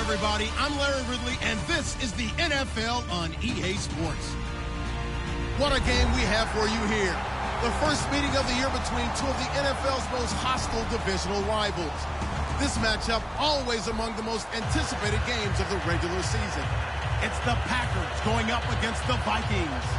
everybody. I'm Larry Ridley, and this is the NFL on EA Sports. What a game we have for you here. The first meeting of the year between two of the NFL's most hostile divisional rivals. This matchup always among the most anticipated games of the regular season. It's the Packers going up against the Vikings.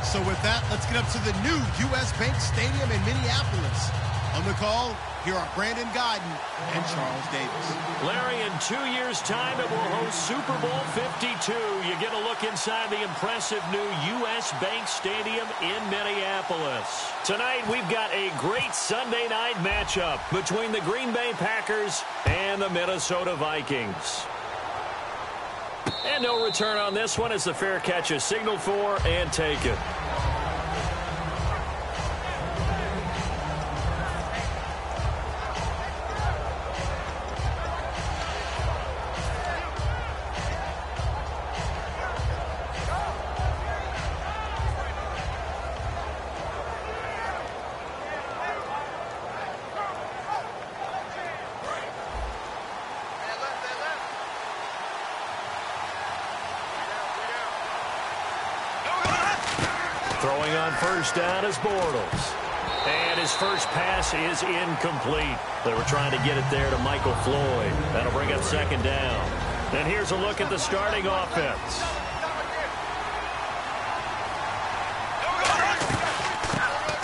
So with that, let's get up to the new U.S. Bank Stadium in Minneapolis. On the call, here are Brandon Guyton and Charles Davis. Larry, in 2 years' time, it will host Super Bowl 52. You get a look inside the impressive new U.S. Bank Stadium in Minneapolis. Tonight, we've got a great Sunday night matchup between the Green Bay Packers and the Minnesota Vikings. And no return on this one as the fair catch is signaled for and taken. Throwing on first down is Bortles. And his first pass is incomplete. They were trying to get it there to Michael Floyd. That'll bring up second down. And here's a look at the starting offense.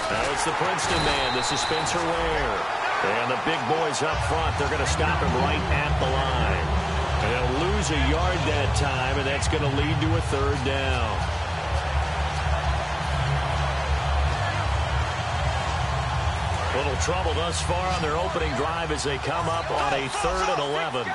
Now it's the Princeton man. This is Spencer Ware. And the big boys up front, they're going to stop him right at the line. And they'll lose a yard that time, and that's going to lead to a third down. Little trouble thus far on their opening drive as they come up on a 3rd and 11.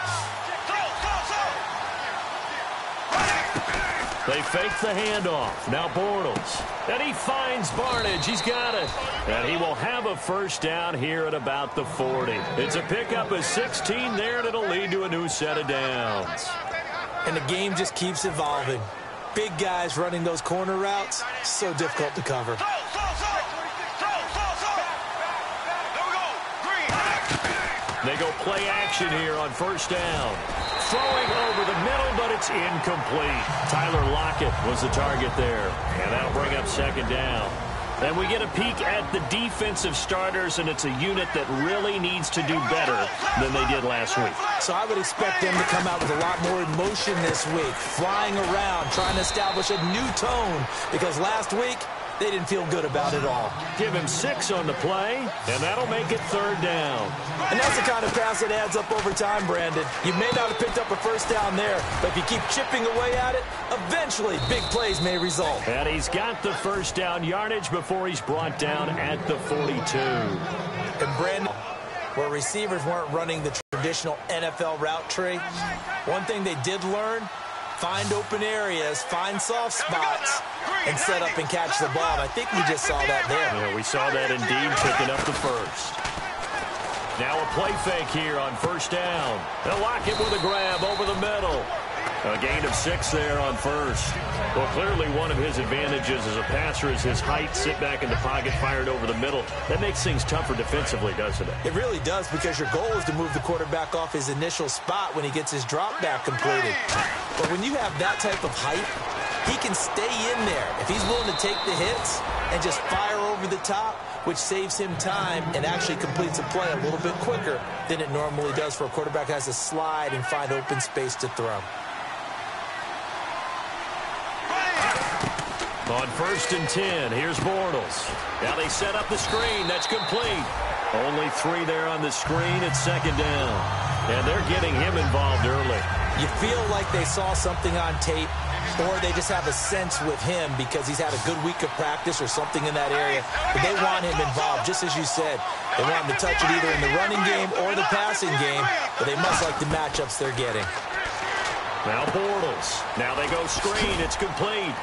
They fake the handoff. Now Bortles. And he finds Barnage. He's got it. And he will have a first down here at about the 40. It's a pickup of 16 there, and it'll lead to a new set of downs. And the game just keeps evolving. Big guys running those corner routes, so difficult to cover. They go play action here on first down. Throwing over the middle, but it's incomplete. Tyler Lockett was the target there. And that'll bring up second down. Then we get a peek at the defensive starters, and it's a unit that really needs to do better than they did last week. So I would expect them to come out with a lot more emotion this week, flying around, trying to establish a new tone, because last week, they didn't feel good about it all. Give him 6 on the play, and that'll make it third down. And that's the kind of pass that adds up over time, Brandon. You may not have picked up a first down there, but if you keep chipping away at it, eventually big plays may result. And he's got the first down yardage before he's brought down at the 42. And Brandon, where receivers weren't running the traditional NFL route tree, one thing they did learn, find open areas, find soft spots, and set up and catch the ball. And I think we just saw that there. Yeah, we saw that indeed, picking up the first. Now a play fake here on first down. They'll lock it with a grab over the middle. A gain of 6 there on first. Well, clearly one of his advantages as a passer is his height, sit back in the pocket, fired over the middle. That makes things tougher defensively, doesn't it? It really does, because your goal is to move the quarterback off his initial spot when he gets his drop back completed. But when you have that type of height, he can stay in there if he's willing to take the hits and just fire over the top, which saves him time and actually completes a play a little bit quicker than it normally does for a quarterback who has to slide and find open space to throw. On 1st and 10, here's Bortles. Now they set up the screen. That's complete. Only 3 there on the screen. It's second down. And they're getting him involved early. You feel like they saw something on tape, or they just have a sense with him because he's had a good week of practice or something in that area. But they want him involved, just as you said. They want him to touch it either in the running game or the passing game, but they must like the matchups they're getting. Now Bortles. Now they go screen. It's complete.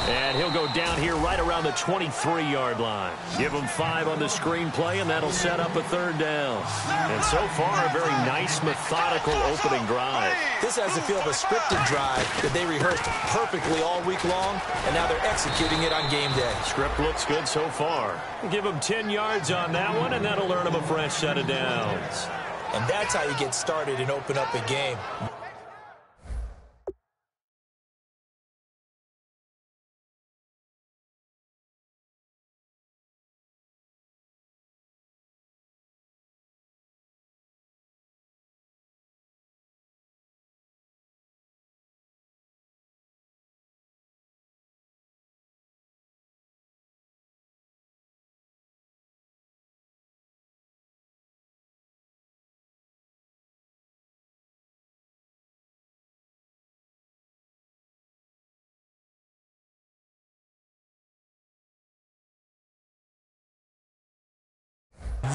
And he'll go down here right around the 23-yard line. Give him 5 on the screenplay, and that'll set up a third down. And so far, a very nice, methodical opening drive. This has the feel of a scripted drive that they rehearsed perfectly all week long, and now they're executing it on game day. Script looks good so far. Give him 10 yards on that one, and that'll earn him a fresh set of downs. And that's how you get started and open up a game.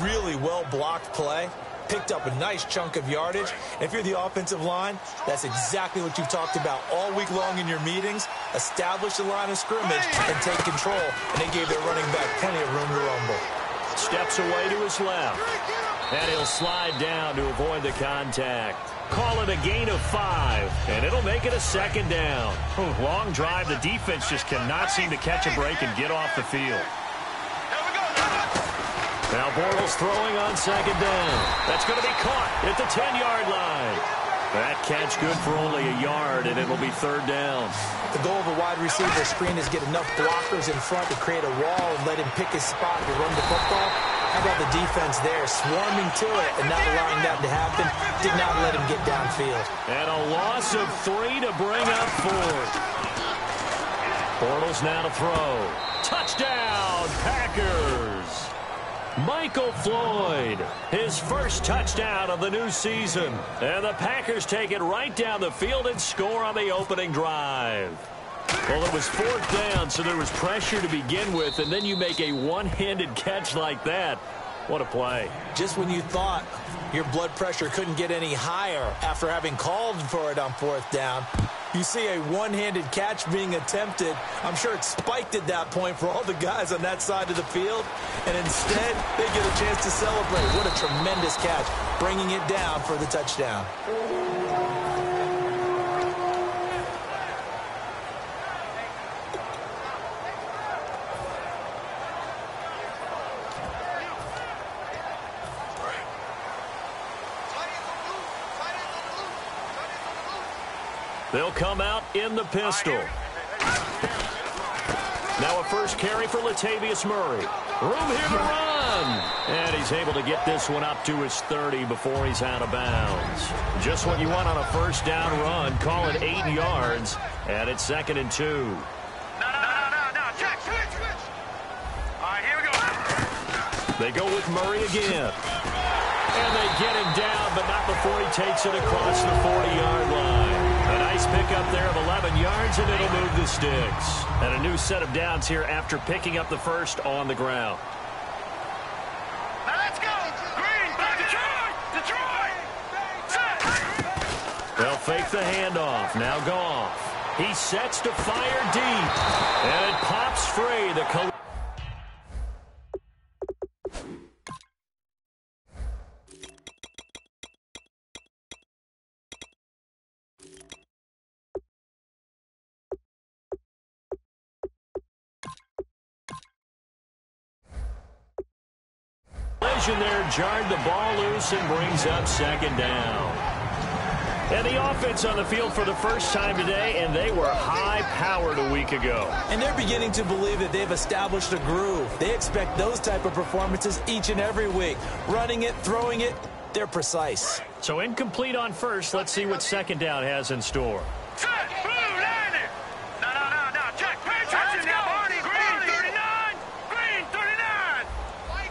Really well-blocked play. Picked up a nice chunk of yardage. And if you're the offensive line, that's exactly what you've talked about all week long in your meetings. Establish the line of scrimmage and take control. And they gave their running back plenty of room to rumble. Steps away to his left. And he'll slide down to avoid the contact. Call it a gain of 5, and it'll make it a second down. Long drive. The defense just cannot seem to catch a break and get off the field. Now Bortles throwing on second down. That's going to be caught at the 10-yard line. That catch good for only a yard, and it'll be third down. The goal of a wide receiver screen is get enough blockers in front to create a wall and let him pick his spot to run the football. How about the defense there, swarming to it and not allowing that to happen? Did not let him get downfield. And a loss of 3 to bring up 4th. Bortles now to throw. Touchdown, Packers! Michael Floyd, his first touchdown of the new season. And the Packers take it right down the field and score on the opening drive. Well, it was 4th down, so there was pressure to begin with, and then you make a one-handed catch like that. What a play. Just when you thought your blood pressure couldn't get any higher after having called for it on 4th down, you see a one-handed catch being attempted. I'm sure it spiked at that point for all the guys on that side of the field, and instead they get a chance to celebrate. What a tremendous catch, bringing it down for the touchdown. They'll come out in the pistol. Now a first carry for Latavius Murray. Room here to run. And he's able to get this one up to his 30 before he's out of bounds. Just what you want on a first down run. Call it 8 yards. And it's 2nd and 2. No. Check, switch. All right, here we go. They go with Murray again. And they get him down, but not before he takes it across the 40-yard line. A nice pickup there of 11 yards, and it'll move the sticks. And a new set of downs here after picking up the first on the ground. Now let's go. Green, Detroit. Set. They'll fake the handoff. Now Goff. He sets to fire deep. And it pops free. The collision there jarred the ball loose and brings up 2nd down. And the offense on the field for the first time today, and they were high-powered a week ago. And they're beginning to believe that they've established a groove. They expect those type of performances each and every week. Running it, throwing it, they're precise. So incomplete on first. Let's see what 2nd down has in store. Set. Blue, landing. No. Check. Pay attention now, Barney. Green, 39. Green, 39. Like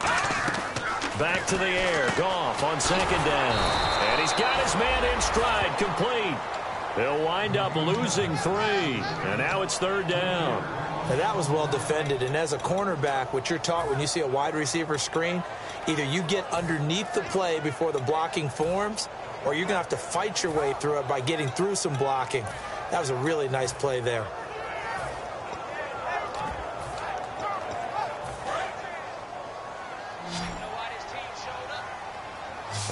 8. Back to the air. Goff on 2nd down. And he's got his man in stride, complete. They'll wind up losing 3. And now it's 3rd down. Now that was well defended. And as a cornerback, what you're taught when you see a wide receiver screen, either you get underneath the play before the blocking forms, or you're going to have to fight your way through it by getting through some blocking. That was a really nice play there.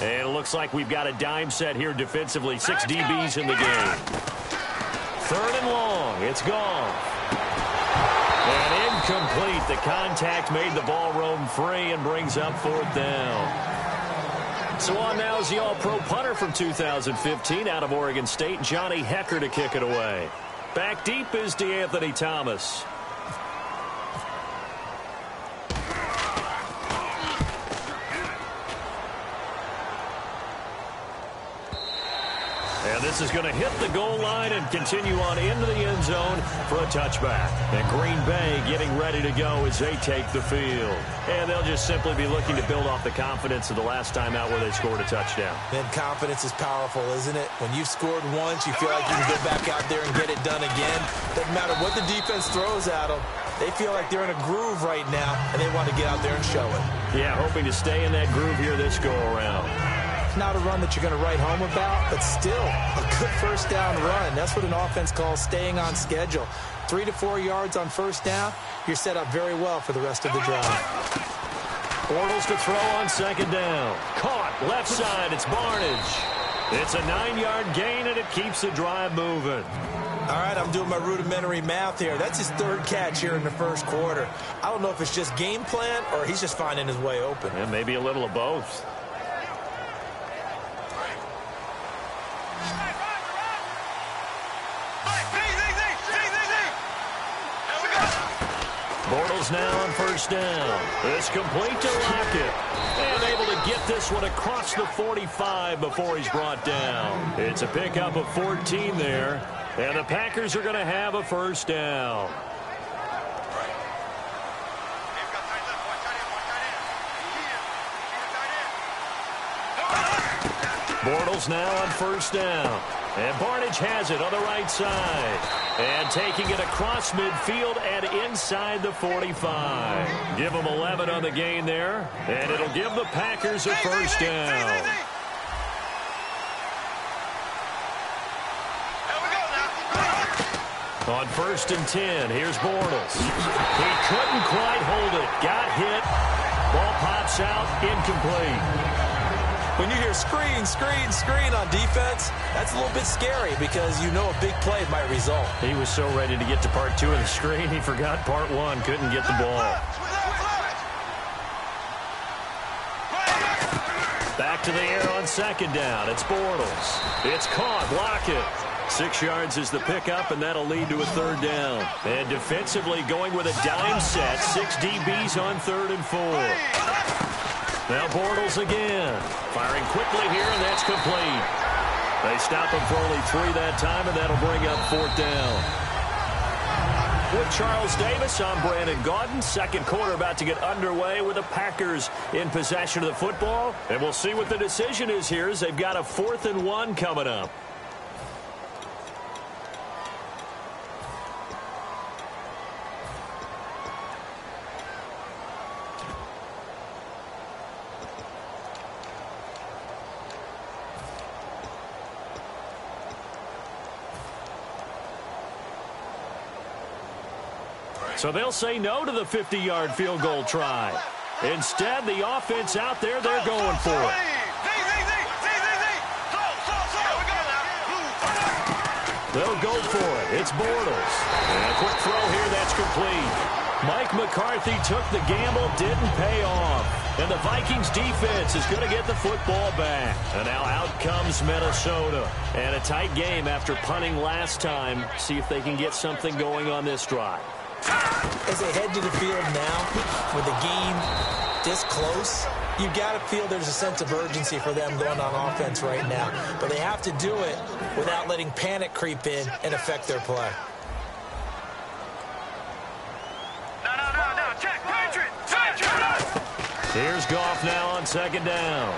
And it looks like we've got a dime set here defensively. 6 DBs in the game. 3rd and long. It's gone. And incomplete. The contact made the ball roam free and brings up 4th down. So on now is the All-Pro punter from 2015 out of Oregon State, Johnny Hecker, to kick it away. Back deep is DeAnthony Thomas. And this is going to hit the goal line and continue on into the end zone for a touchback. And Green Bay getting ready to go as they take the field. And they'll just simply be looking to build off the confidence of the last time out where they scored a touchdown. And confidence is powerful, isn't it? When you've scored once, you feel like you can go back out there and get it done again. Doesn't matter what the defense throws at them. They feel like they're in a groove right now, and they want to get out there and show it. Yeah, hoping to stay in that groove here this go-around. Not a run that you're going to write home about, but still a good first down run. That's what an offense calls staying on schedule. 3 to 4 yards on first down, you're set up very well for the rest of the drive. Bortles to throw on second down. Caught left side. It's Barnage. It's a 9-yard gain, and it keeps the drive moving. All right, I'm doing my rudimentary math here. That's his third catch here in the first quarter. I don't know if it's just game plan or he's just finding his way open. And maybe a little of both. Bortles now on first down. It's complete to Lockett. And able to get this one across the 45 before he's brought down. It's a pickup of 14 there. And the Packers are going to have a first down. Bortles now on first down. And Barnage has it on the right side. And taking it across midfield and inside the 45. Give them 11 on the gain there. And it'll give the Packers a first down. On first and 10, here's Bortles. He couldn't quite hold it. Got hit. Ball pops out. Incomplete. When you hear screen, screen, screen on defense, that's a little bit scary because you know a big play might result. He was so ready to get to part 2 of the screen, he forgot part 1. Couldn't get the ball. Back to the air on second down. It's Bortles. It's caught. Lockett. 6 yards is the pickup, and that'll lead to a third down. And defensively going with a dime set. 6 DBs on 3rd and 4. Now Bortles again. Firing quickly here, and that's complete. They stop him for only 3 that time, and that'll bring up 4th down. With Charles Davis, I'm Brandon Gaudin. Second quarter about to get underway with the Packers in possession of the football. And we'll see what the decision is here as they've got a 4th and 1 coming up. So they'll say no to the 50-yard field goal try. Instead, the offense out there, they're going for it. They'll go for it. It's Bortles. And a quick throw here, that's complete. Mike McCarthy took the gamble, didn't pay off. And the Vikings defense is going to get the football back. And now out comes Minnesota. And a tight game after punting last time. See if they can get something going on this drive. As they head to the field now, with the game this close, you've got to feel there's a sense of urgency for them going on offense right now. But they have to do it without letting panic creep in and affect their play. No, check, Patriot. Here's Goff now on second down.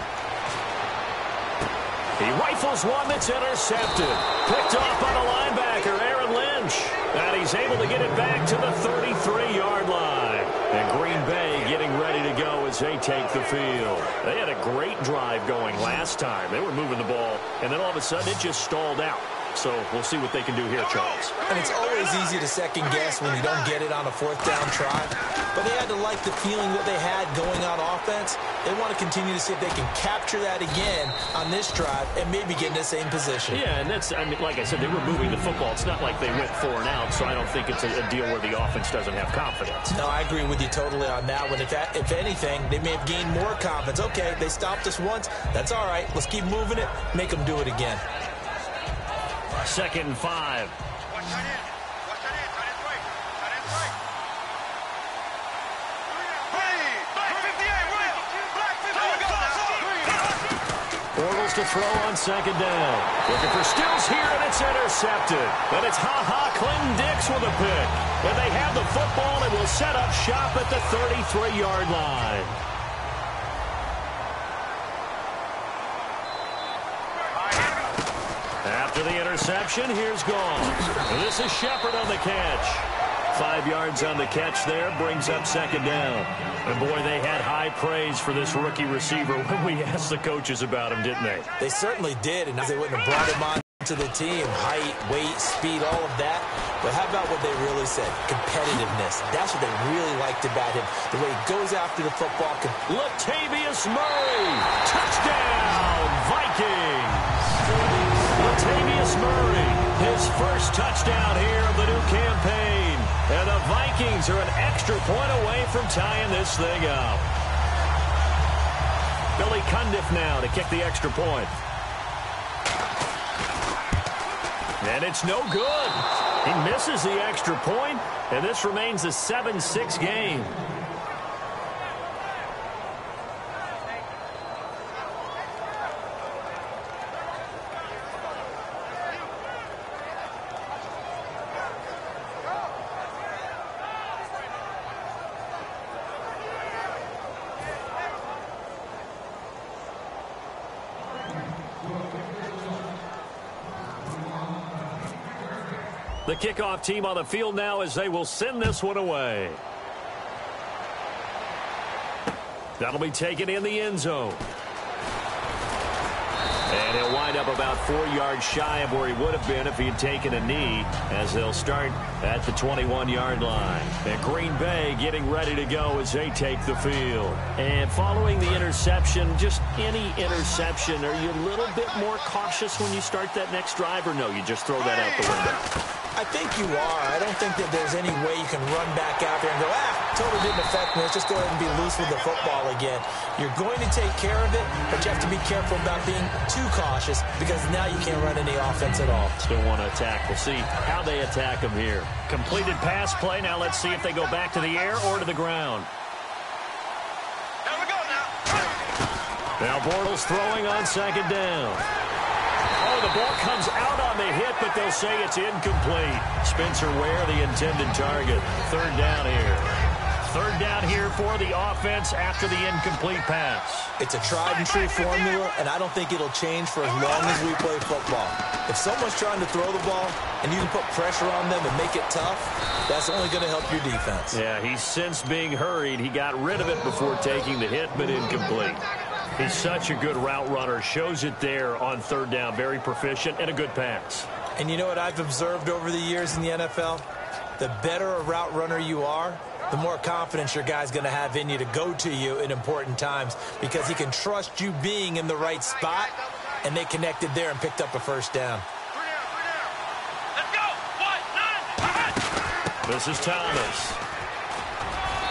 He rifles one that's intercepted. Picked off by the linebacker, Aaron Lynch. And he's able to get it back to the 33-yard line. And Green Bay getting ready to go as they take the field. They had a great drive going last time. They were moving the ball, and then all of a sudden it just stalled out. So we'll see what they can do here, Charles. And it's always easy to second guess when you don't get it on a fourth down try. But they had to like the feeling that they had going on offense. They want to continue to see if they can capture that again on this drive and maybe get in the same position. Yeah, and that's, I mean, like I said, they were moving the football. It's not like they went 4 and out, so I don't think it's a deal where the offense doesn't have confidence. No, I agree with you totally on that one. If anything, they may have gained more confidence. Okay, they stopped us once. That's all right. Let's keep moving it. Make them do it again. 2nd and 5. Watch that in. Watch that in. Tight end right. Tight end right. Black 58, Will. Black 58. Bortles to throw on 2nd down. Looking for Stills here, and it's intercepted. And it's Clinton Dix with a pick. And they have the football and will set up shop at the 33-yard line. After the interception, here's Gall. This is Shepard on the catch. 5 yards on the catch there, brings up 2nd down. And boy, they had high praise for this rookie receiver when we asked the coaches about him, didn't they? They certainly did, and they wouldn't have brought him on to the team. Height, weight, speed, all of that. But how about what they really said? Competitiveness. That's what they really liked about him. The way he goes after the football. Latavius Murray. Touchdown, Vikings. Latavius Murray, his first touchdown here of the new campaign. And the Vikings are an extra point away from tying this thing up. Billy Cundiff now to kick the extra point. And it's no good. He misses the extra point, and this remains a 7-6 game. The kickoff team on the field now as they will send this one away. That'll be taken in the end zone. And he'll wind up about 4 yards shy of where he would have been if he had taken a knee, as they'll start at the 21-yard line. And Green Bay getting ready to go as they take the field. And following the interception, just any interception, are you a little bit more cautious when you start that next drive, or no, you just throw that out the window? I think you are. I don't think that there's any way you can run back out there and go, totally didn't affect me. Let's just go ahead and be loose with the football again. You're going to take care of it, but you have to be careful about being too cautious because now you can't run any offense at all. Still want to attack. We'll see how they attack them here. Completed pass play. Now let's see if they go back to the air or to the ground. There we go now. Now Bortles throwing on 2nd down. Oh, the ball comes out on the hit, but they'll say it's incomplete. Spencer Ware, the intended target. 3rd down here. 3rd down here for the offense after the incomplete pass. It's a tried-and-true formula, and I don't think it'll change for as long as we play football. If someone's trying to throw the ball and you can put pressure on them and make it tough, that's only going to help your defense. Yeah, he's since being hurried. He got rid of it before taking the hit, but incomplete. He's such a good route runner. Shows it there on 3rd down. Very proficient and a good pass. And you know what I've observed over the years in the NFL? The better a route runner you are, the more confidence your guy's going to have in you to go to you in important times because he can trust you being in the right spot, and they connected there and picked up a 1st down. Let's go. 1, 9, This is Thomas.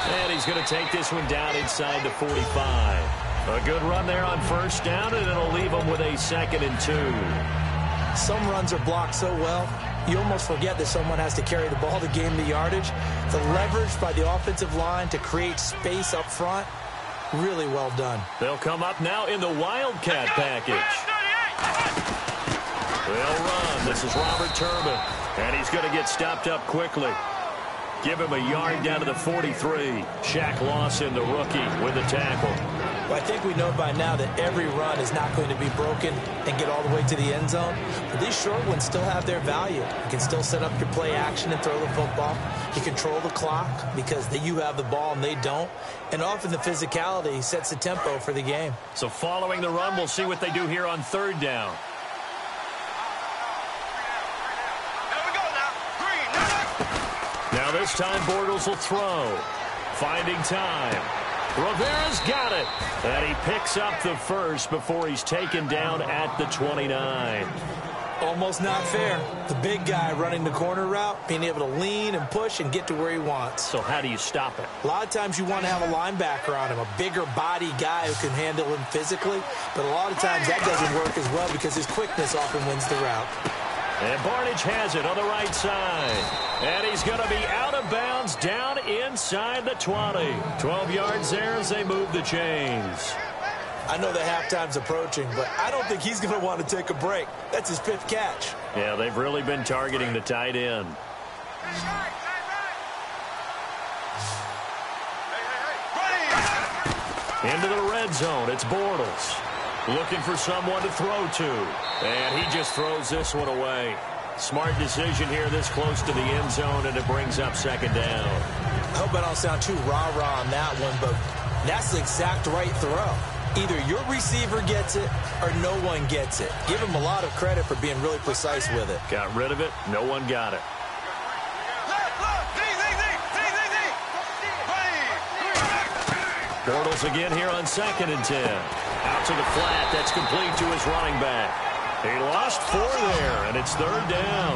And he's going to take this one down inside the 45. A good run there on 1st down, and it'll leave them with a 2nd and 2. Some runs are blocked so well, you almost forget that someone has to carry the ball to gain the yardage. The leverage by the offensive line to create space up front, really well done. They'll come up now in the Wildcat package. They'll run. This is Robert Turbin, and he's going to get stopped up quickly. Give him a yard down to the 43. Shaq Lawson, the rookie, with the tackle. Well, I think we know by now that every run is not going to be broken and get all the way to the end zone. But these short ones still have their value. You can still set up your play action and throw the football. You control the clock because you have the ball and they don't. And often the physicality sets the tempo for the game. So following the run, we'll see what they do here on 3rd down. Now this time Bortles will throw. Finding time. Rivera's got it. And he picks up the first before he's taken down at the 29. Almost not fair. The big guy running the corner route, being able to lean and push and get to where he wants. So how do you stop it? A lot of times you want to have a linebacker on him, a bigger body guy who can handle him physically. But a lot of times that doesn't work as well because his quickness often wins the route. And Barnage has it on the right side. And he's going to be out of bounds down inside the 20. 12 yards there as they move the chains. I know the halftime's approaching, but I don't think he's going to want to take a break. That's his 5th catch. Yeah, they've really been targeting the tight end. Into the red zone, it's Bortles. Looking for someone to throw to. And he just throws this one away. Smart decision here this close to the end zone, and it brings up 2nd down. I hope I don't sound too rah-rah on that one, but that's the exact right throw. Either your receiver gets it or no one gets it. Give him a lot of credit for being really precise with it. Got rid of it. No one got it. Bortles again here on 2nd and 10. Out to the flat. That's complete to his running back. He lost 4 there, and it's 3rd down.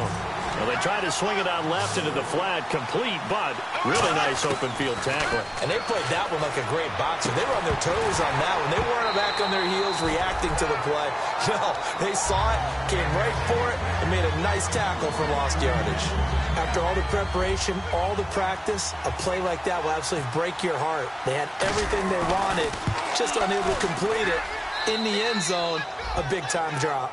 Well, they tried to swing it out left into the flat, complete, but really nice open field tackling. And they played that one like a great boxer. They were on their toes on that one. They weren't back on their heels reacting to the play. No, they saw it, came right for it, and made a nice tackle for lost yardage. After all the preparation, all the practice, a play like that will absolutely break your heart. They had everything they wanted, just unable to complete it. In the end zone, a big-time drop.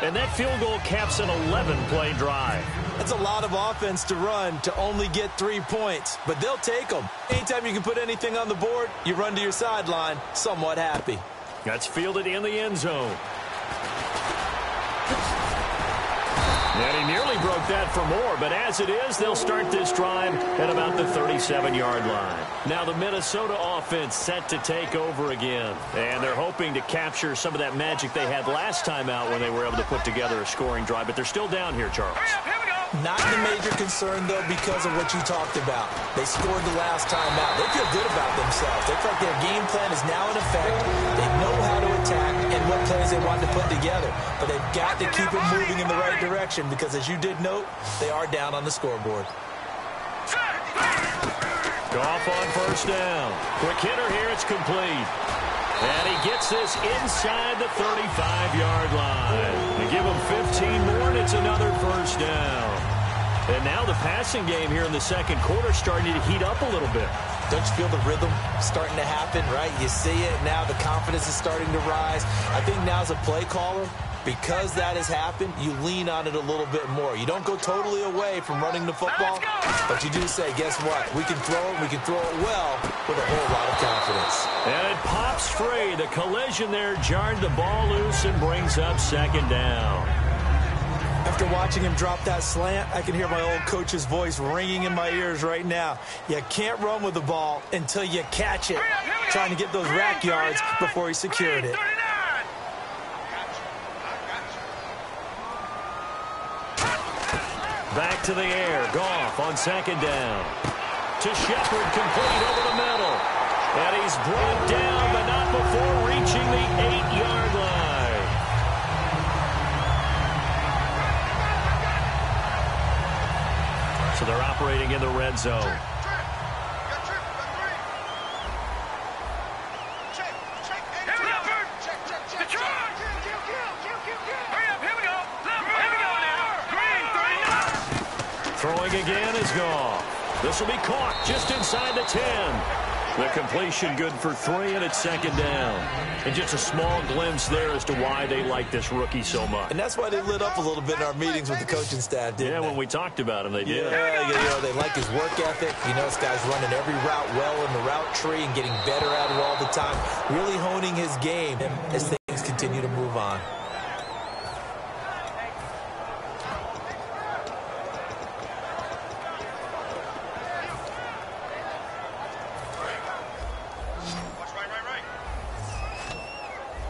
And that field goal caps an 11-play drive. That's a lot of offense to run to only get 3 points, but they'll take them. Anytime you can put anything on the board, you run to your sideline somewhat happy. That's fielded in the end zone. And he nearly broke that for more, but as it is, they'll start this drive at about the 37-yard line. Now the Minnesota offense set to take over again, and they're hoping to capture some of that magic they had last time out when they were able to put together a scoring drive, but they're still down here, Charles. Not a major concern, though, because of what you talked about. They scored the last time out. They feel good about themselves. They feel like their game plan is now in effect. They know how to attack and what plays they want to put together. But they've got to keep it moving in the right direction because, as you did note, they are down on the scoreboard. Goff on 1st down. Quick hitter here. It's complete. And he gets this inside the 35-yard line. They give him 15 more, and it's another 1st down. And now the passing game here in the 2nd quarter starting to heat up a little bit. Don't you feel the rhythm starting to happen, right? You see it now. The confidence is starting to rise. I think now as a play caller, because that has happened, you lean on it a little bit more. You don't go totally away from running the football, but you do say, guess what? We can throw it. We can throw it well with a whole lot of confidence. And it pops free. The collision there jarred the ball loose and brings up 2nd down. After watching him drop that slant, I can hear my old coach's voice ringing in my ears right now. You can't run with the ball until you catch it. Trying to get those rack yards before he secured it. Back to the air. Goff on 2nd down. To Shepard, complete over the middle. And he's brought down, but not before reaching the 8-yard line. So they're operating in the red zone. Throwing again is Goff. This will be caught just inside the 10. The completion good for 3, and it's 2nd down. And just a small glimpse there as to why they like this rookie so much. And that's why they lit up a little bit in our meetings with the coaching staff, didn't they? When we talked about him, they did. Yeah, they like his work ethic. You know, this guy's running every route well in the route tree and getting better at it all the time. Really honing his game as things continue to move on.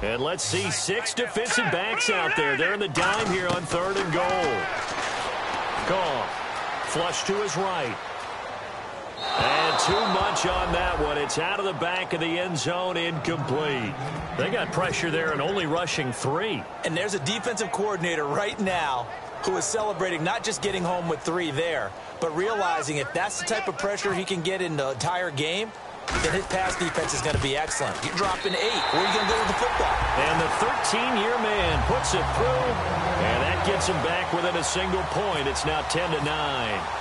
And let's see 6 defensive backs out there. They're in the dime here on 3rd and goal. Goff, flush to his right. And too much on that one. It's out of the back of the end zone, incomplete. They got pressure there and only rushing 3. And there's a defensive coordinator right now who is celebrating not just getting home with 3 there, but realizing if that's the type of pressure he can get in the entire game, then his pass defense is going to be excellent. You're dropping 8. Where are you going to go with the football? And the 13-year man puts it through, and that gets him back within a single point. It's now 10-9.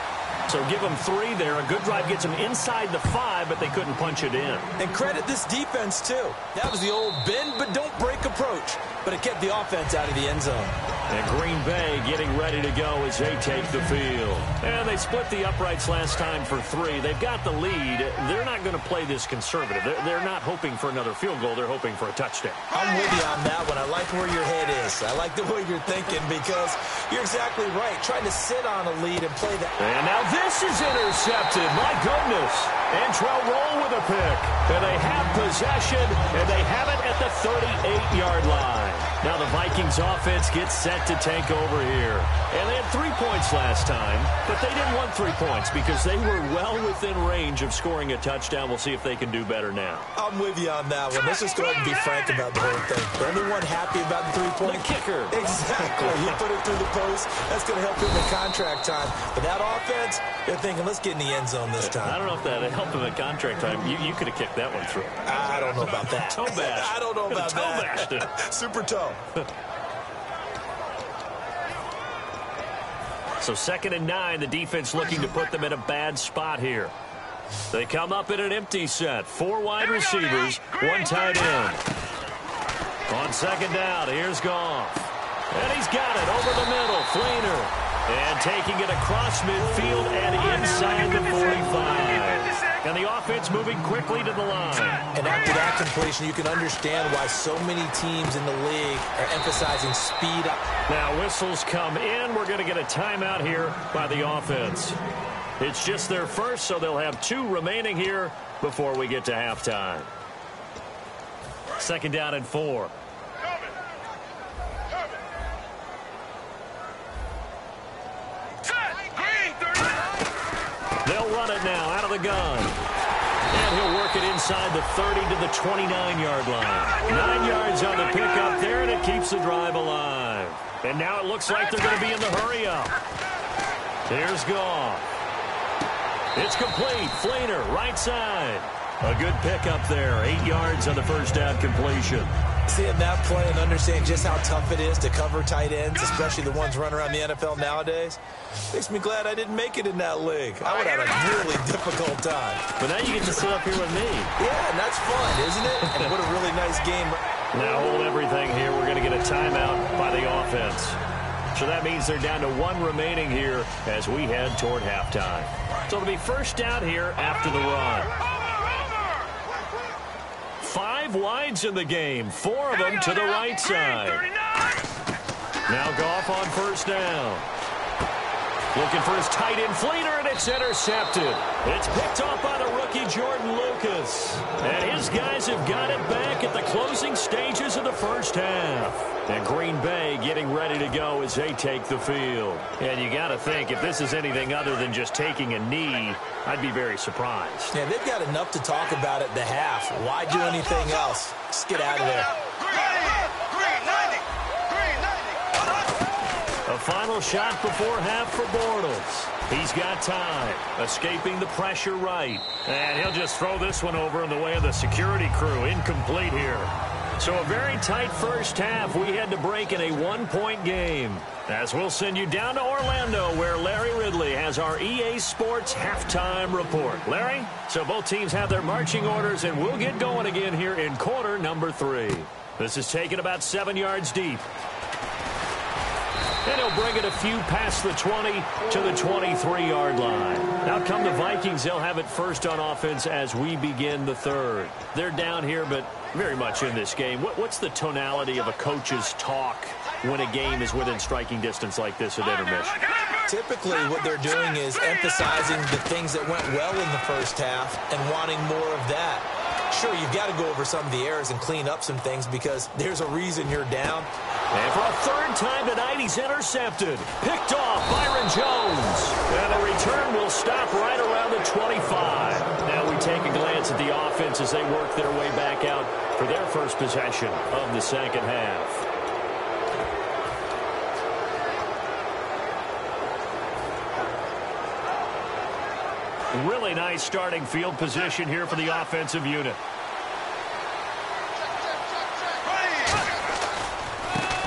So give them 3 there. A good drive gets them inside the 5, but they couldn't punch it in. And credit this defense, too. That was the old bend but don't break approach, but it kept the offense out of the end zone. And Green Bay getting ready to go as they take the field. And they split the uprights last time for 3. They've got the lead. They're not going to play this conservative. They're not hoping for another field goal. They're hoping for a touchdown. I'm with you on that one. I like where your head is. I like the way you're thinking because you're exactly right. Trying to sit on a lead and play that. And now this is intercepted. My goodness. Antrell Roll with a pick. And they have possession, and they have it at the 38-yard line. Now the Vikings offense gets set to take over here. And they had 3 points last time, but they didn't want 3 points because they were well within range of scoring a touchdown. We'll see if they can do better now. I'm with you on that one. Let's just go ahead and be frank about the whole thing. Anyone happy about the 3-point? The kicker. Exactly. You put it through the post. That's going to help him in contract time. But that offense, they're thinking, let's get in the end zone this time. I don't know if that helped him in contract time. You could have kicked that one through. I don't know about that. Toe bash. I don't know about toe that. Bashed it. Super toe. So 2nd and 9, the defense looking to put them in a bad spot here. They come up in an empty set. 4 wide receivers, 1 tight end. On 2nd down, here's Goff. And he's got it over the middle. Fleener. And taking it across midfield and inside the 45. And the offense moving quickly to the line. And after that completion, you can understand why so many teams in the league are emphasizing speed up. Now whistles come in. We're going to get a timeout here by the offense. It's just their first, so they'll have 2 remaining here before we get to halftime. 2nd down and 4. They'll run it now out of the gun. And he'll work it inside the 30 to the 29-yard line. 9 yards on the pickup there, and it keeps the drive alive. And now it looks like they're going to be in the hurry-up. Here's Goff. It's complete. Fleener, right side. A good pickup there. 8 yards on the first down completion. Seeing that play and understanding just how tough it is to cover tight ends, especially the ones running around the NFL nowadays, makes me glad I didn't make it in that league. I would have had a really difficult time. But now you get to sit up here with me. Yeah, and that's fun, isn't it? And what a really nice game. Now hold everything here. We're going to get a timeout by the offense. So that means they're down to 1 remaining here as we head toward halftime. So it'll be first down here after the run. 5 wides in the game, 4 of them to the right side. Now Goff on first down. Looking for his tight end Fleener, and it's intercepted. It's picked off by the rookie Jordan Lucas. And his guys have got it back at the closing stages of the first half. And Green Bay getting ready to go as they take the field. And you got to think, if this is anything other than just taking a knee, I'd be very surprised. Yeah, they've got enough to talk about at the half. Why do anything else? Just get out of there. A final shot before half for Bortles. He's got time. Escaping the pressure right. And he'll just throw this one over in the way of the security crew. Incomplete here. So a very tight first half. We had to break in a 1-point game. As we'll send you down to Orlando, where Larry Ridley has our EA Sports halftime report. Larry, so both teams have their marching orders, and we'll get going again here in quarter number 3. This is taken about 7 yards deep. And he'll bring it a few past the 20 to the 23-yard line. Now come the Vikings. They'll have it first on offense as we begin the third. They're down here, but very much in this game. What's the tonality of a coach's talk when a game is within striking distance like this at intermission? Typically, what they're doing is emphasizing the things that went well in the first half and wanting more of that. Sure, you've got to go over some of the errors and clean up some things because there's a reason you're down. And for a third time tonight, he's intercepted. Picked off Byron Jones. And the return will stop right around the 25. chance at the offense as they work their way back out for their first possession of the second half. Really nice starting field position here for the offensive unit.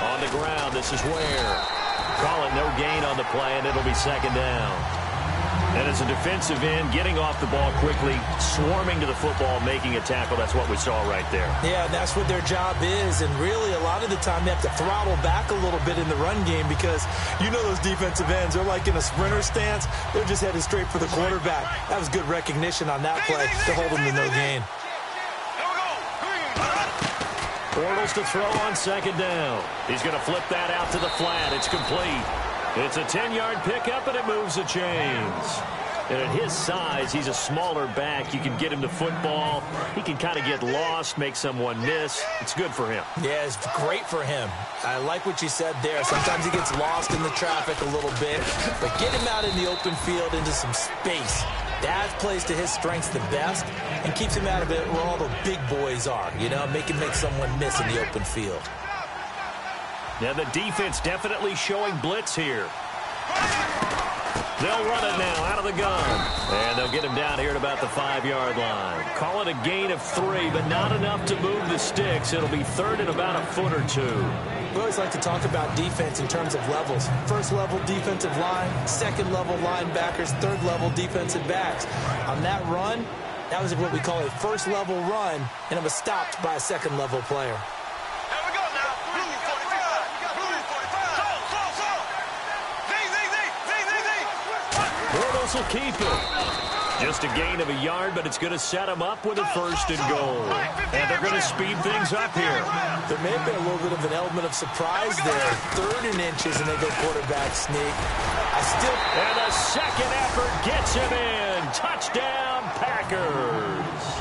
On the ground, this is Ware. Call it no gain on the play, and it'll be second down. And as a defensive end, getting off the ball quickly, swarming to the football, making a tackle, that's what we saw right there. Yeah, and that's what their job is. And really, a lot of the time, they have to throttle back a little bit in the run game because you know those defensive ends, they're like in a sprinter stance. They're just headed straight for the quarterback. That was good recognition on that play to hold them to no gain. Bortles to throw on second down. He's going to flip that out to the flat. It's complete. It's a 10-yard pickup, and it moves the chains. And at his size, he's a smaller back. You can get him to football. He can kind of get lost, make someone miss. It's good for him. Yeah, it's great for him. I like what you said there. Sometimes he gets lost in the traffic a little bit, but get him out in the open field into some space. That plays to his strengths the best and keeps him out of it where all the big boys are, you know, make someone miss in the open field. Now the defense definitely showing blitz here. They'll run it now out of the gun. And they'll get him down here at about the 5-yard line. Call it a gain of 3, but not enough to move the sticks. It'll be third and about a foot or two. We always like to talk about defense in terms of levels. First level defensive line, second level linebackers, third level defensive backs. On that run, that was what we call a first level run, and it was stopped by a second level player. Bortles will keep it. Just a gain of a yard, but it's going to set them up with a first and goal. And they're going to speed things up here. There may have been a little bit of an element of surprise there. Third and inches, and they go quarterback sneak. And a second effort gets him in. Touchdown, Packers.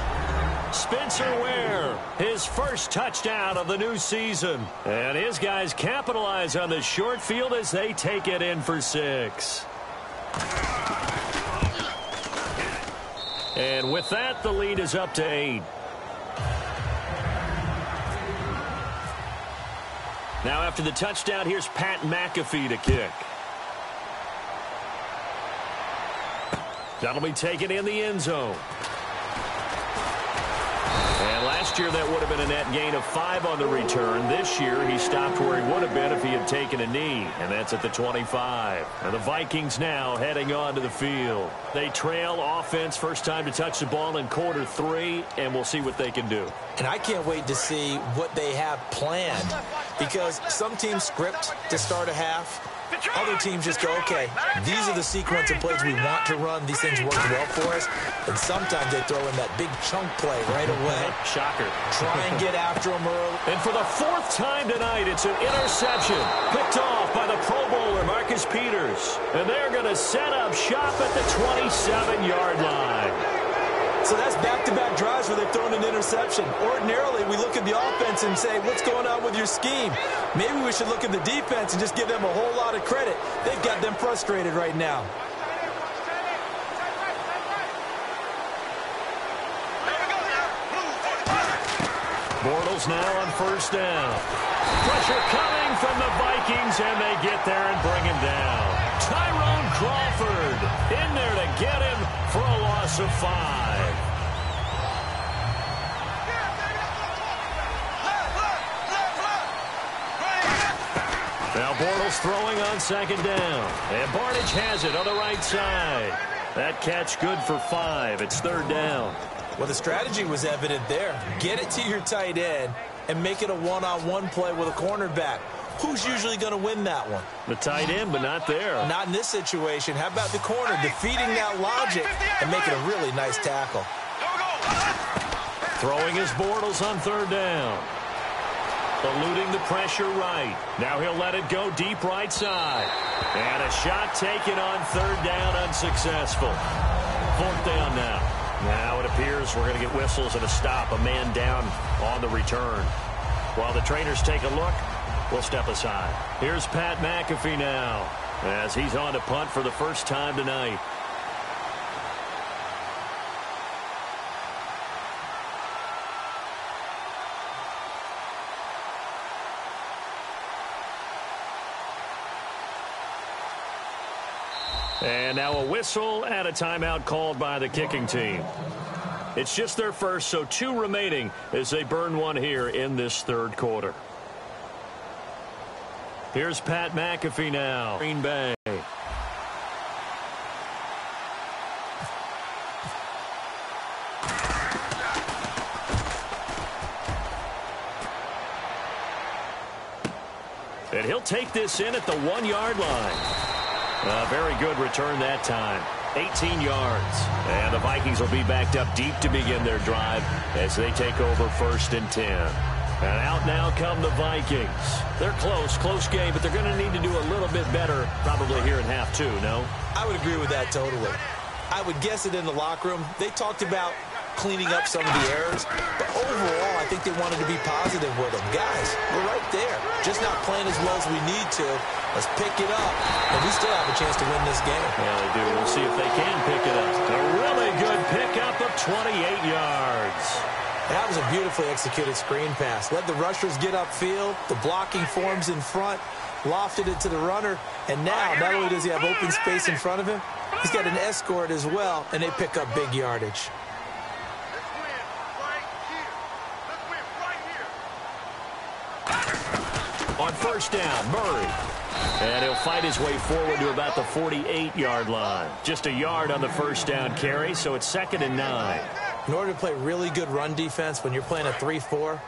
Spencer Ware, his first touchdown of the new season. And his guys capitalize on the short field as they take it in for 6. And with that, the lead is up to 8. Now after the touchdown, here's Pat McAfee to kick. That'll be taken in the end zone. And last year, that would have been a net gain of 5 on the return. This year, he stopped where he would have been if he had taken a knee, and that's at the 25. And the Vikings now heading on to the field. They trail offense, first time to touch the ball in quarter 3, and we'll see what they can do. And I can't wait to see what they have planned, because some teams script to start a half. Other teams just go, okay, these are the sequence of plays we want to run. These things work well for us. And sometimes they throw in that big chunk play right away. Shocker. Try and get after them early. And for the 4th time tonight, it's an interception. Picked off by the Pro Bowler, Marcus Peters. And they're going to set up shop at the 27-yard line. So that's back-to-back drives where they've thrown an interception. Ordinarily, we look at the offense and say, what's going on with your scheme? Maybe we should look at the defense and just give them a whole lot of credit. They've got them frustrated right now. Bortles now on first down. Pressure coming from the Vikings, and they get there and bring him down. Tyrone Crawford in there to get him for a loss of 5. Now Bortles throwing on second down. And Barnidge has it on the right side. That catch good for 5. It's third down. Well, the strategy was evident there. Get it to your tight end and make it a one-on-one play with a cornerback. Who's usually going to win that one? The tight end, but not there. Not in this situation. How about the corner defeating that logic and making a really nice tackle? Throwing his Bortles on third down. Eluding the pressure right. Now he'll let it go deep right side. And a shot taken on third down, unsuccessful. 4th down now. Now it appears we're going to get whistles and a stop. A man down on the return. While the trainers take a look, we'll step aside. Here's Pat McAfee now as he's on to punt for the first time tonight. And now a whistle and a timeout called by the kicking team. It's just their first, so 2 remaining as they burn one here in this third quarter. Here's Pat McAfee now. Green Bay. And he'll take this in at the 1-yard line. A very good return that time. 18 yards. And the Vikings will be backed up deep to begin their drive as they take over 1st and 10. And out now come the Vikings. They're close game, but they're going to need to do a little bit better probably here in half 2, no? I would agree with that totally. I would guess it in the locker room. They talked about cleaning up some of the errors, but overall, I think they wanted to be positive with them. Guys, we're right there. Just not playing as well as we need to. Let's pick it up, and we still have a chance to win this game. Yeah, they do. We'll see if they can pick it up. A really good pickup of 28 yards. That was a beautifully executed screen pass. Let the rushers get upfield. The blocking forms in front. Lofted it to the runner. And now, not only does he have open space in front of him, he's got an escort as well, and they pick up big yardage. On 1st down, Murray. And he'll fight his way forward to about the 48-yard line. Just a yard on the 1st down carry, so it's 2nd and 9. In order to play really good run defense when you're playing a 3-4,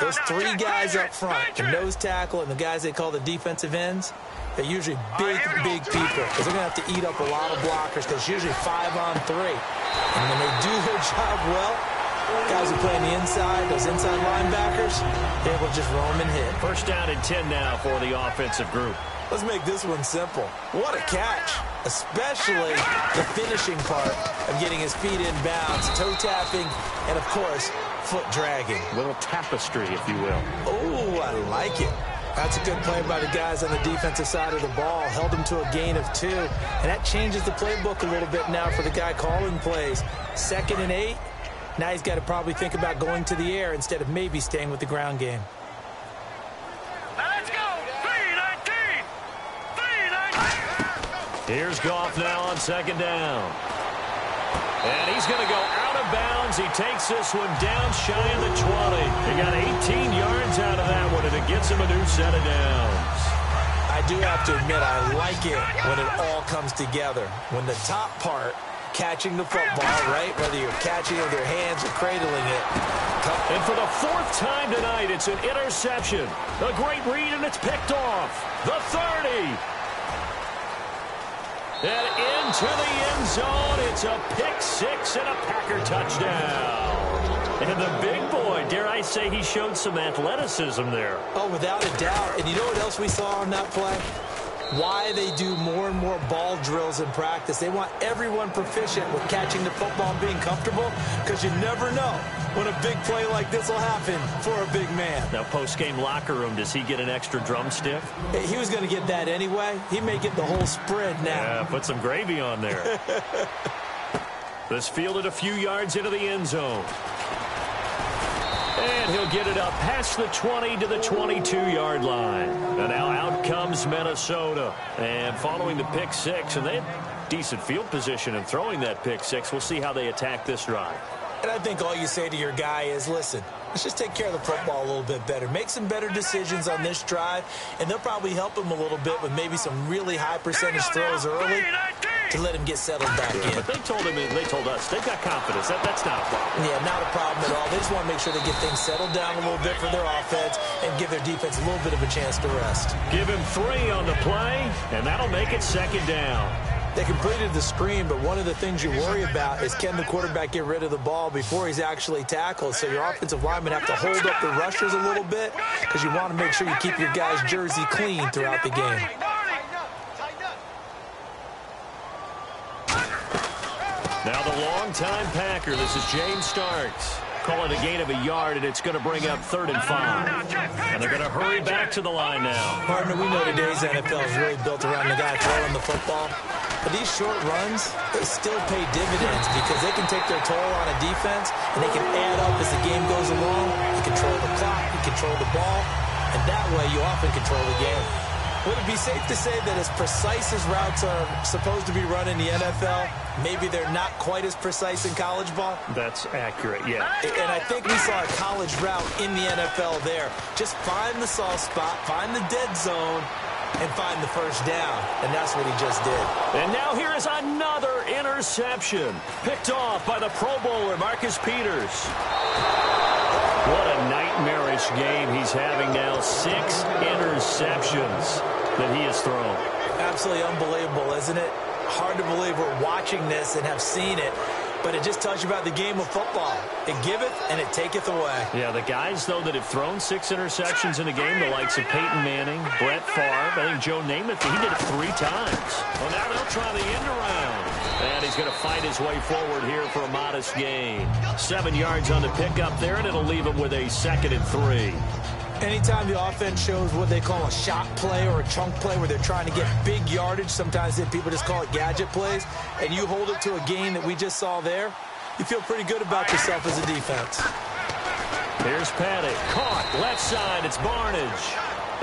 those 3 guys up front, the nose tackle and the guys they call the defensive ends, they're usually big people because they're going to have to eat up a lot of blockers because it's usually 5-on-3. And when they do their job well, guys who play on the inside, those inside linebackers, they're able to just roam and hit. 1st down and 10 now for the offensive group. Let's make this one simple. What a catch, especially the finishing part of getting his feet in bounds, toe tapping, and, of course, foot dragging. A little tapestry, if you will. Oh, I like it. That's a good play by the guys on the defensive side of the ball. Held him to a gain of 2. And that changes the playbook a little bit now for the guy calling plays. 2nd and 8. Now he's got to probably think about going to the air instead of maybe staying with the ground game. Let's go! 3-19! 3-19! Here's Goff now on 2nd down. And he's going to go out of bounds. He takes this one down shy of the 20. He got 18 yards out of that one, and it gets him a new set of downs. I do have to admit, I like it when it all comes together. When the top part, catching the football, right? Whether you're catching it with your hands or cradling it. And for the 4th time tonight, it's an interception. A great read, and it's picked off. The 30. And into the end zone, it's a pick 6 and a Packer touchdown. And the big boy, dare I say, he showed some athleticism there. Oh, without a doubt. And you know what else we saw on that play? Why they do more and more ball drills in practice. They want everyone proficient with catching the football and being comfortable because you never know when a big play like this will happen for a big man. Now, post-game locker room, does he get an extra drumstick? He was going to get that anyway. He may get the whole spread now. Yeah, put some gravy on there. This fielded a few yards into the end zone. And he'll get it up past the 20 to the 22-yard line. And now out comes Minnesota. And following the pick 6, and they had decent field position in throwing that pick 6. We'll see how they attack this drive. And I think all you say to your guy is, listen, let's just take care of the football a little bit better. Make some better decisions on this drive, and they'll probably help him a little bit with maybe some really high percentage throws early to let him get settled back in. But they told us, they've got confidence. That's not a problem. Yeah, not a problem at all. They just want to make sure they get things settled down a little bit for their offense and give their defense a little bit of a chance to rest. Give him 3 on the play, and that'll make it 2nd down. They completed the screen, but one of the things you worry about is can the quarterback get rid of the ball before he's actually tackled. So your offensive linemen have to hold up the rushers a little bit because you want to make sure you keep your guys' jersey clean throughout the game. Now the longtime Packer, this is James Starks. Call it a gain of a yard, and it's going to bring up 3rd and 5. And they're going to hurry back to the line now. Partner, we know today's NFL is really built around the guy throwing the football. But these short runs, they still pay dividends because they can take their toll on a defense, and they can add up as the game goes along. You control the clock, you control the ball, and that way you often control the game. Would it be safe to say that as precise as routes are supposed to be run in the NFL, maybe they're not quite as precise in college ball? That's accurate, yeah. And I think we saw a college route in the NFL there. Just find the soft spot, find the dead zone, and find the first down. And that's what he just did. And now here is another interception. Picked off by the Pro Bowler, Marcus Peters. What a nightmarish game he's having now. 6 interceptions that he has thrown. Absolutely unbelievable, isn't it? Hard to believe we're watching this and have seen it. But it just tells you about the game of football. It giveth and it taketh away. Yeah, the guys, though, that have thrown 6 interceptions in a game, the likes of Peyton Manning, Brett Favre, I think Joe Namath, he did it 3 times. Well, now they'll try the end around. And he's going to fight his way forward here for a modest gain. 7 yards on the pickup there, and it'll leave him with a 2nd and 3. Anytime the offense shows what they call a shot play or a chunk play where they're trying to get big yardage, sometimes people just call it gadget plays, and you hold it to a gain that we just saw there, you feel pretty good about yourself as a defense. Here's Petty. Caught. Left side. It's Barnage.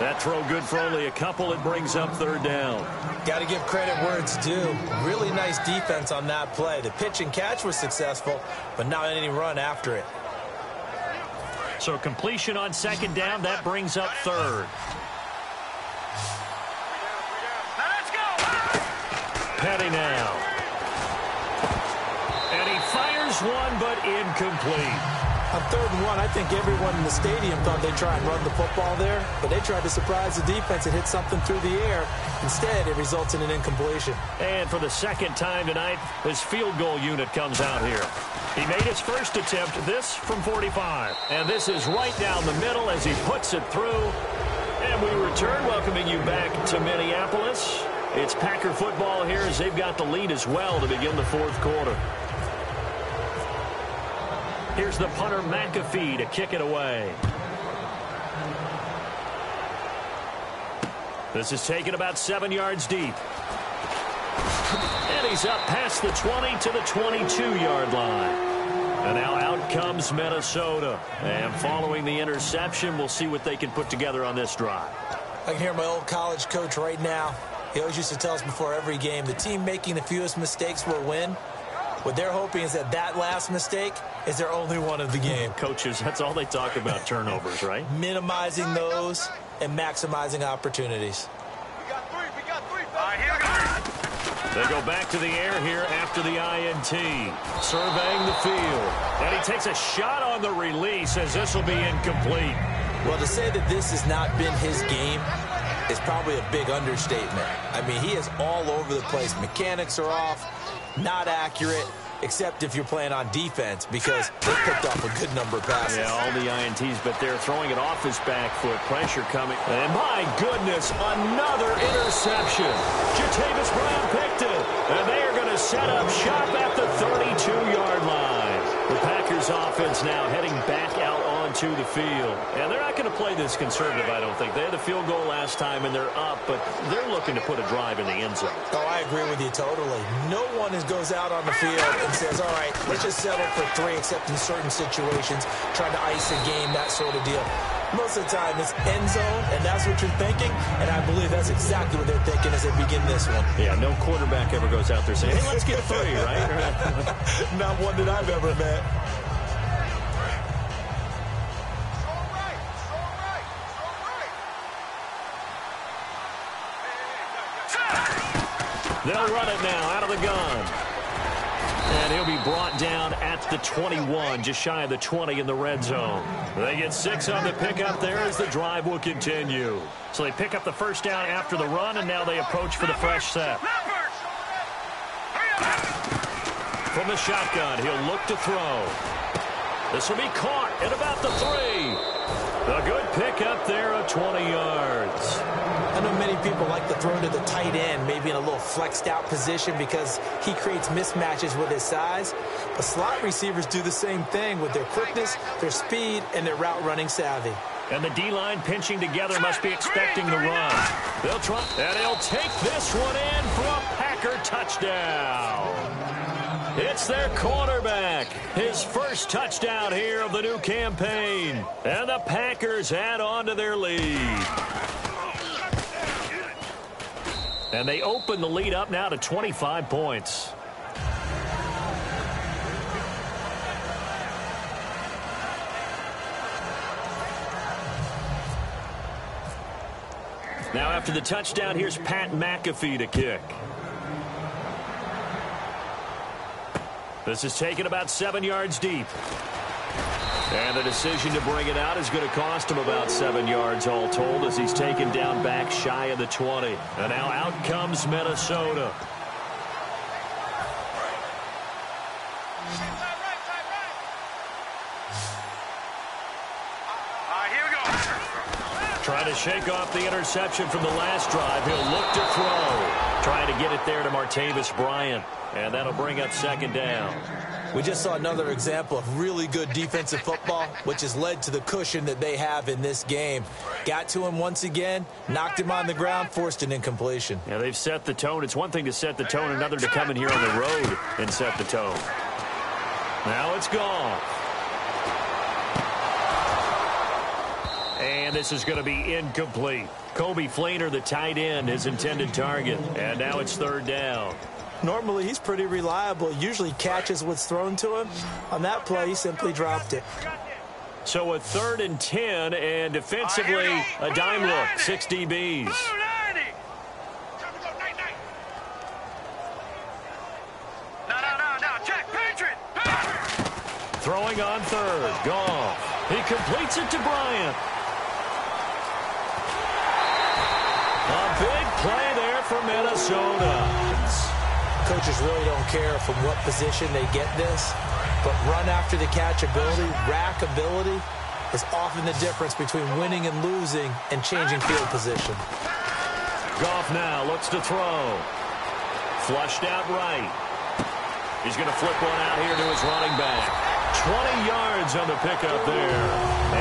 That throw good for only a couple. It brings up 3rd down. Got to give credit where it's due. Really nice defense on that play. The pitch and catch was successful, but not any run after it. So completion on 2nd down, that brings up 3rd. Let's go. Petty now. And he fires one, but incomplete. On 3rd and 1, I think everyone in the stadium thought they'd try and run the football there, but they tried to surprise the defense and hit something through the air. Instead, it results in an incompletion. And for the 2nd time tonight, his field goal unit comes out here. He made his first attempt, this from 45. And this is right down the middle as he puts it through. And we return, welcoming you back to Minneapolis. It's Packer football here as they've got the lead as well to begin the 4th quarter. Here's the punter, McAfee, to kick it away. This is taken about 7 yards deep. And he's up past the 20 to the 22-yard line. And now out comes Minnesota. And following the interception, we'll see what they can put together on this drive. I can hear my old college coach right now. He always used to tell us before every game, the team making the fewest mistakes will win. What they're hoping is that that last mistake is their only one of the game. Coaches, that's all they talk about, turnovers, right? Minimizing those and maximizing opportunities. We got 3. All right, here we go. They go back to the air here after the INT. Surveying the field. And he takes a shot on the release as this will be incomplete. Well, to say that this has not been his game is probably a big understatement. I mean, he is all over the place. Mechanics are off, not accurate, except if you're playing on defense because they picked off a good number of passes. Yeah, all the INTs, but they're throwing it off his back foot. Pressure coming. And my goodness, another interception. Jatavis Brown picked it. And they are going to set up shop at the 32-yard line. The Packers offense now heading back out onto the field. And they're not going to play this conservative, I don't think. They had the field goal last time, and they're up, but they're looking to put a drive in the end zone. Oh, I agree with you totally. No one goes out on the field and says, all right, let's just settle for 3, except in certain situations, trying to ice a game, that sort of deal. Most of the time, it's end zone, and that's what you're thinking, and I believe that's exactly what they're thinking as they begin this one. Yeah, no quarterback ever goes out there saying, hey, let's get 3, right? Not one that I've ever met. They'll run it now out of the gun. And he'll be brought down at the 21, just shy of the 20 in the red zone. They get 6 on the pickup there as the drive will continue. So they pick up the first down after the run, and now they approach for the fresh set. From the shotgun, he'll look to throw. This will be caught at about the 3. A good pickup there of 20 yards. I know many people like to throw to the tight end, maybe in a little flexed out position because he creates mismatches with his size. But slot receivers do the same thing with their quickness, their speed, and their route running savvy. And the D-line pinching together must be expecting the run. They'll try, and he'll take this one in for a Packer touchdown. It's their quarterback. His first touchdown here of the new campaign. And the Packers add on to their lead. And they open the lead up now to 25 points. Now after the touchdown, here's Pat McAfee to kick. This is taken about 7 yards deep. And the decision to bring it out is going to cost him about 7 yards all told as he's taken down back shy of the 20. And now out comes Minnesota. Trying to shake off the interception from the last drive. He'll look to throw. Trying to get it there to Martavis Bryant. And that'll bring up second down. We just saw another example of really good defensive football, which has led to the cushion that they have in this game. Got to him once again, knocked him on the ground, forced an incompletion. Yeah, they've set the tone. It's one thing to set the tone, another to come in here on the road and set the tone. Now it's gone. And this is going to be incomplete. Kobe Fleener, the tight end, his intended target. And now it's third down. Normally, he's pretty reliable. Usually catches what's thrown to him. On that play, he simply dropped it. So a 3rd and 10, and defensively, a dime look, 6 DBs. Throwing on 3rd, Goff. He completes it to Bryant. A big play there for Minnesota. Coaches really don't care from what position they get this, but run after the catch ability, rack ability, is often the difference between winning and losing and changing field position. Goff now looks to throw. Flushed out right. He's going to flip one out here to his running back. 20 yards on the pickup there.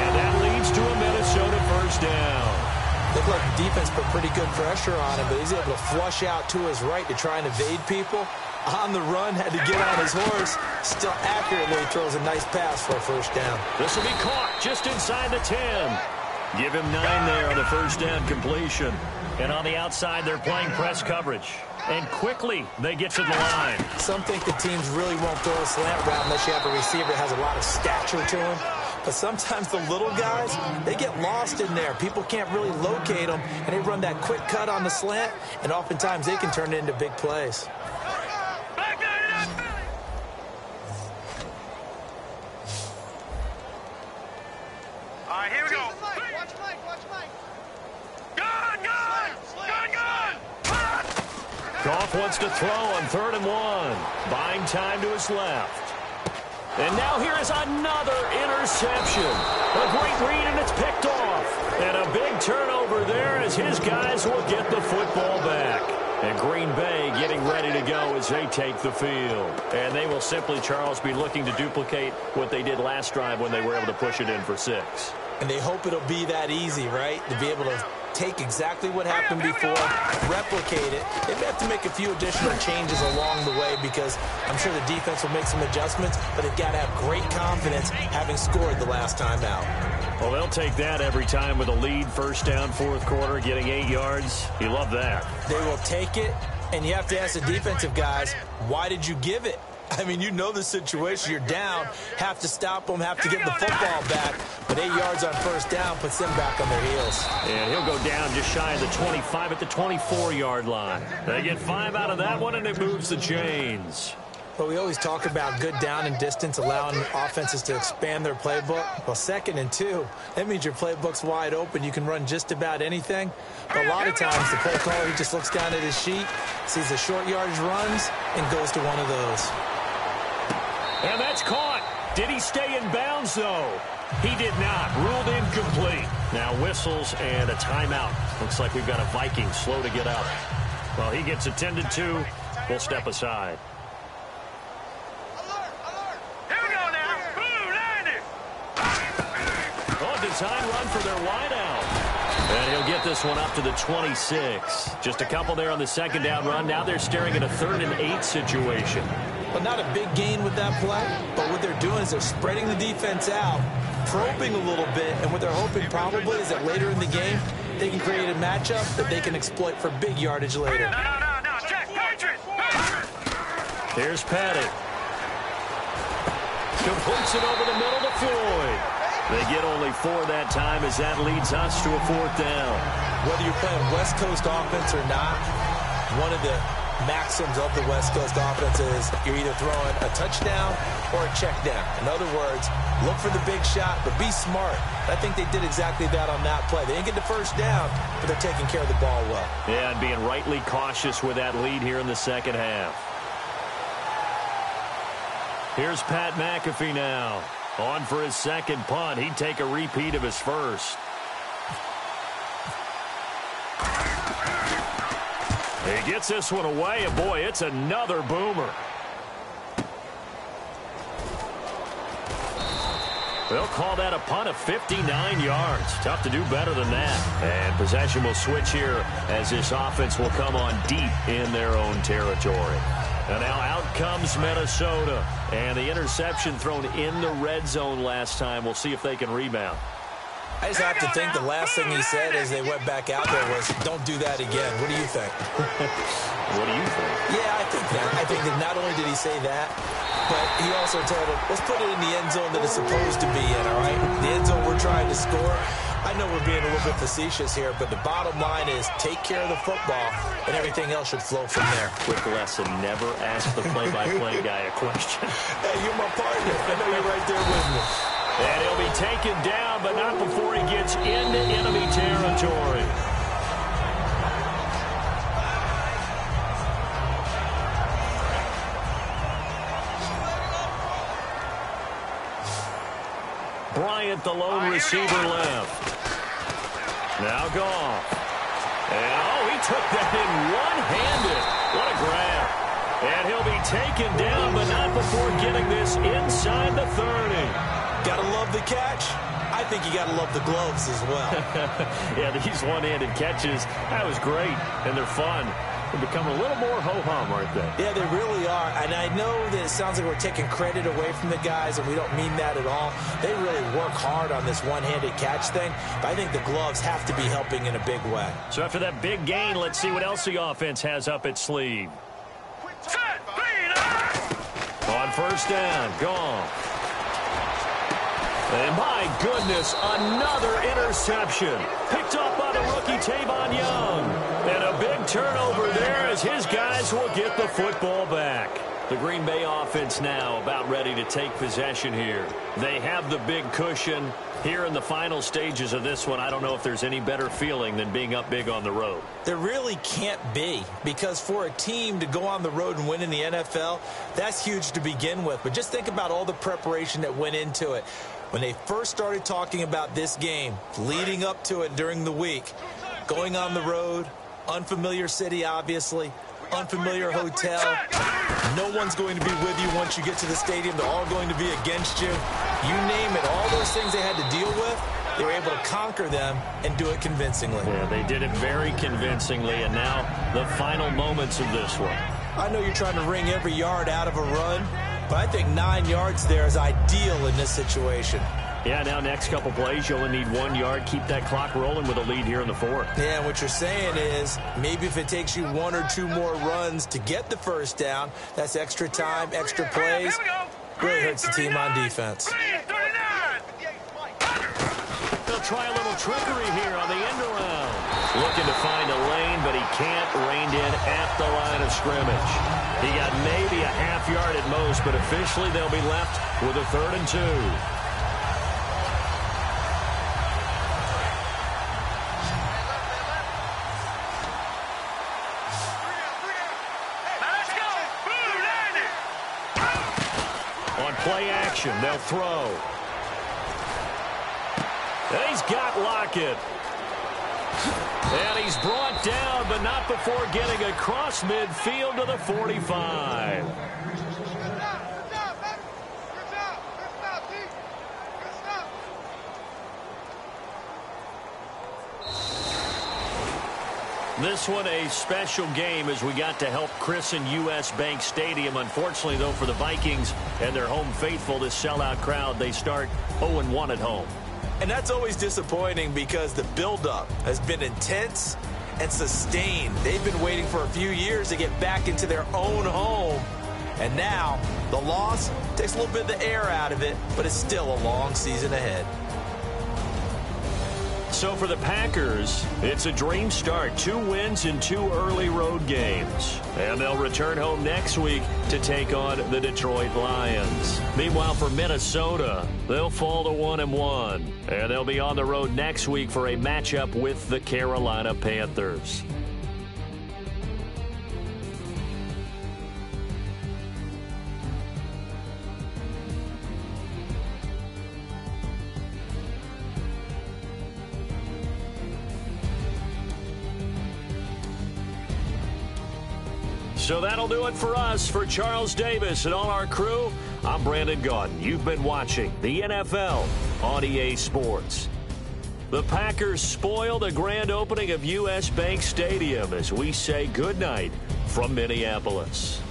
And that leads to a Minnesota first down. Looked like the defense put pretty good pressure on him, but he's able to flush out to his right to try and evade people. On the run, had to get on his horse. Still accurately throws a nice pass for a first down. This will be caught just inside the 10. Give him 9 there on the first down completion. And on the outside, they're playing press coverage. And quickly, they get to the line. Some think the teams really won't throw a slant route unless you have a receiver that has a lot of stature to him. But sometimes the little guys, they get lost in there. People can't really locate them, and they run that quick cut on the slant, and oftentimes they can turn it into big plays. All right, here we go. Watch Mike. Gun! Goff wants to throw on 3rd and 1. Buying time to his left. And now here is another interception. A great read, and it's picked off. And a big turnover there as his guys will get the football back. And Green Bay getting ready to go as they take the field. And they will simply, Charles, be looking to duplicate what they did last drive when they were able to push it in for 6. And they hope it'll be that easy, right? To be able to take exactly what happened before, replicate it. They may have to make a few additional changes along the way because I'm sure the defense will make some adjustments, but they've got to have great confidence having scored the last time out. Well, they'll take that every time with a lead, first down, 4th quarter, getting 8 yards. You love that. They will take it, and you have to ask the defensive guys, why did you give it? I mean, you know the situation. You're down, have to stop them, have to get the football back. But 8 yards on first down puts them back on their heels. And he'll go down just shy of the 25 at the 24-yard line. They get 5 out of that one, and it moves the chains. But we always talk about good down and distance, allowing offenses to expand their playbook. Well, 2nd and 2, that means your playbook's wide open. You can run just about anything. But a lot of times, the play caller, he just looks down at his sheet, sees the short yardage runs, and goes to one of those. And that's caught. Did he stay in bounds, though? He did not. Ruled incomplete. Now whistles and a timeout. Looks like we've got a Viking slow to get up. Well, he gets attended to. We'll step aside. Here we go now. Blue landed. On design run for their wideout. And he'll get this one up to the 26. Just a couple there on the 2nd down run. Now they're staring at a 3rd and 8 situation. But not a big gain with that play. But what they're doing is they're spreading the defense out, probing a little bit, and what they're hoping probably is that later in the game, they can create a matchup that they can exploit for big yardage later. No, Jack, Patriot! Here's Petty. Completes it over the middle to Floyd. They get only 4 that time as that leads us to a 4th down. Whether you're playing West Coast offense or not, one of the maxims of the West Coast offense is you're either throwing a touchdown or a check down. In other words, look for the big shot, but be smart. I think they did exactly that on that play. They didn't get the first down, but they're taking care of the ball well. Yeah, and being rightly cautious with that lead here in the second half. Here's Pat McAfee now. On for his second punt. He'd take a repeat of his first. He gets this one away, and boy, it's another boomer. They'll call that a punt of 59 yards. Tough to do better than that. And possession will switch here as this offense will come on deep in their own territory. And now out comes Minnesota. And the interception thrown in the red zone last time. We'll see if they can rebound. I just have to think the last thing he said as they went back out there was, don't do that again. What do you think? What do you think? Yeah, I think that. I think that not only did he say that, but he also told him, let's put it in the end zone that it's supposed to be in, all right? The end zone we're trying to score. I know we're being a little bit facetious here, but the bottom line is take care of the football, and everything else should flow from there. Quick lesson, never ask the play-by-play guy a question. Hey, you're my partner. I know you're right there with me. And he'll be taken down, but not before he gets into enemy territory. Bryant, the lone receiver left. Now Goff. And, oh, he took that in one-handed. What a grab. And he'll be taken down, but not before getting this inside the 30. Gotta love the catch. I think you gotta love the gloves as well. Yeah, these one-handed catches, that was great, and they're fun. They're becoming a little more ho-hum, aren't they? Yeah, they really are. And I know that it sounds like we're taking credit away from the guys, and we don't mean that at all. They really work hard on this one-handed catch thing, but I think the gloves have to be helping in a big way. So after that big gain, let's see what else the offense has up its sleeve. On first down, gone. And my goodness, another interception. Picked up by the rookie Tavon Young. And a big turnover there as his guys will get the football back. The Green Bay offense now about ready to take possession here. They have the big cushion. Here in the final stages of this one, I don't know if there's any better feeling than being up big on the road. There really can't be, because for a team to go on the road and win in the NFL, that's huge to begin with. But just think about all the preparation that went into it. When they first started talking about this game, leading up to it during the week, going on the road, unfamiliar city, obviously, unfamiliar hotel. No one's going to be with you once you get to the stadium. They're all going to be against you. You name it, all those things they had to deal with, they were able to conquer them and do it convincingly. Yeah, they did it very convincingly, and now the final moments of this one. I know you're trying to wring every yard out of a run, but I think 9 yards there is ideal in this situation. Yeah, now next couple plays, you only need 1 yard. Keep that clock rolling with a lead here in the fourth. Yeah, what you're saying is maybe if it takes you 1 or 2 more runs to get the first down, that's extra time, extra plays. Really hurts the team on defense. They'll try a little trickery here on the end around. Looking to find a lane, but he can't. Reined in at the line of scrimmage. He got maybe a half yard at most, but officially they'll be left with a 3rd and 2. Play action. They'll throw. And he's got Lockett. And he's brought down, but not before getting across midfield to the 45. This one a special game as we got to help christen U.S. Bank Stadium. Unfortunately, though, for the Vikings and their home faithful, this sellout crowd, they start 0-1 at home. And that's always disappointing because the buildup has been intense and sustained. They've been waiting for a few years to get back into their own home. And now, the loss takes a little bit of the air out of it, but it's still a long season ahead. So for the Packers, it's a dream start. 2 wins in 2 early road games. And they'll return home next week to take on the Detroit Lions. Meanwhile, for Minnesota, they'll fall to 1-1. And they'll be on the road next week for a matchup with the Carolina Panthers. So that'll do it for us. For Charles Davis and all our crew, I'm Brandon Gaudin. You've been watching the NFL on EA Sports. The Packers spoil the grand opening of U.S. Bank Stadium as we say goodnight from Minneapolis.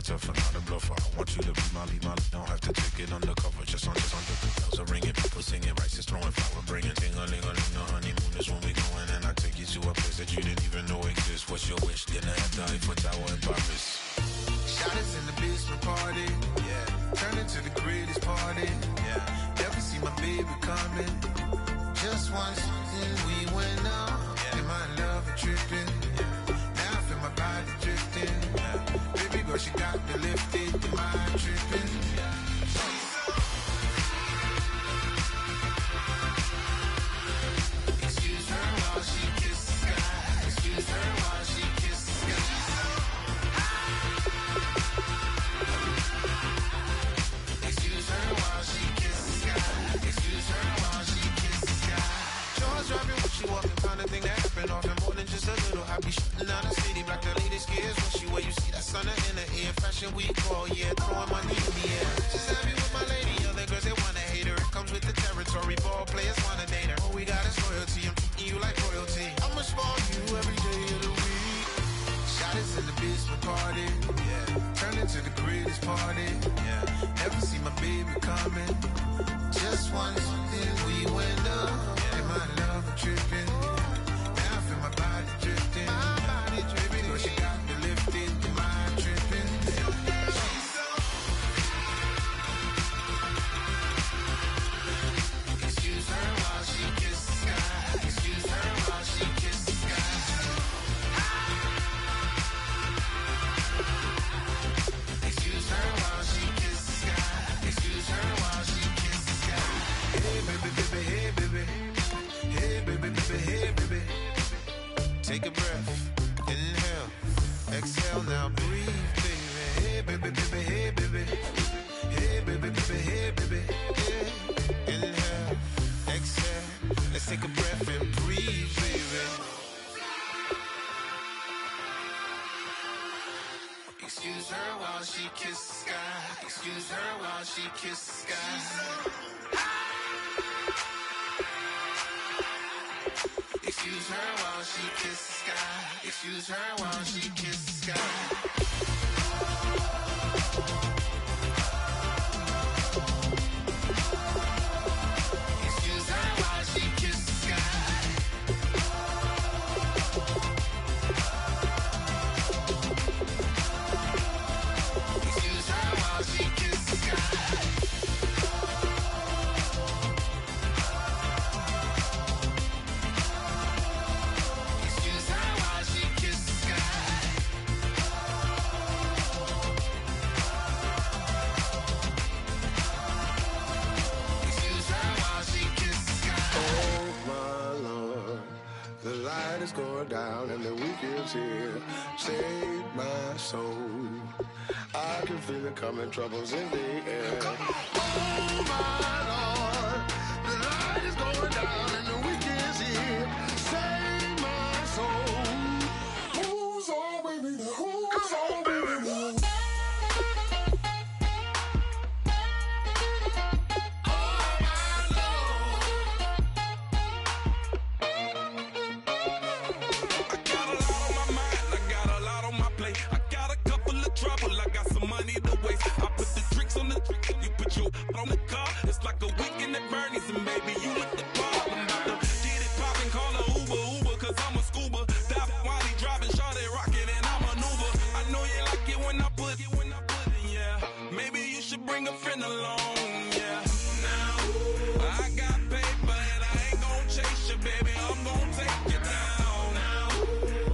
tough and not a bluffer. I want you to be my lead, don't have to take it undercover. Just under the bells are ringing, people singing, rice throwing, flower bringing. Ting-a-ling-a-ling, the honeymoon is when we going, and I take you to a place that you didn't even know exists. What's your wish? Dinner at the Eiffel Tower in Paris. Shot us in the basement party, yeah. Turn into the greatest party, yeah. Never see my baby coming. Just once, and we went up, yeah. And my love a tripping, yeah. Now I feel my body drifting, yeah. Baby girl, she got me lifted, mind tripping, yeah. Excuse her while she kisses the sky. Excuse her while she kisses the sky. Excuse her while she kisses the sky. Excuse her while she kisses the sky. Jaws dropping when she walking, kind of thing that happen often. More than just a little. I be shooting out the city, black the latest gears. When she wear, you see that sun in the air. Fashion week, oh yeah, throwing money in the air. Just happy with my lady, other girls they wanna hate her. It comes with the territory, ball players wanna date her. All we got is loyalty, I'm treating you like royalty. I'ma spoil you every day of the week. Shot us in the basement party, yeah. Turn into the greatest party, yeah. Never see my baby coming. Just once, then we went up, yeah. And my love a tripping, yeah. Now I feel my body drifting, my body dripping. Girl, she got me lifted, mind tripping, yeah. Excuse her while she kisses the sky. Excuse her while she kisses the sky. Excuse her while she kisses the sky. Excuse her while she kisses the sky. Hey baby, baby, hey baby. Hey baby, baby, hey baby. Take a breath, inhale, exhale, now breathe, baby. Hey baby, baby, hey baby. Hey baby, baby, hey baby. Yeah. Inhale, exhale, let's take a breath and breathe, baby. Excuse her while she kisses the sky. Excuse her while she kisses the sky. Excuse her while she kisses the sky. Excuse her while she kisses the sky. Excuse her while she kisses the sky. Excuse her while she kisses the sky. Excuse her while she kisses the sky. Excuse her while she kisses the sky. Oh my Lord, the light is going down and the weekend's here. Save my soul. I can feel it coming, troubles in the air. Oh my Lord, the light is going down and the weekend's here. Save my soul. Who's on with me now? Who's on with me now? On the car, it's like a weekend at Bernie's, and baby, you with the problem. About to get it poppin', call a Uber, cause I'm a scuba. Dive while he driving, shawty rockin', and I'm an Uber. I know you like it when I put it, yeah. Maybe you should bring a friend along, yeah. Now, I got paper, and I ain't gon' chase you, baby, I'm gon' take you down. Now,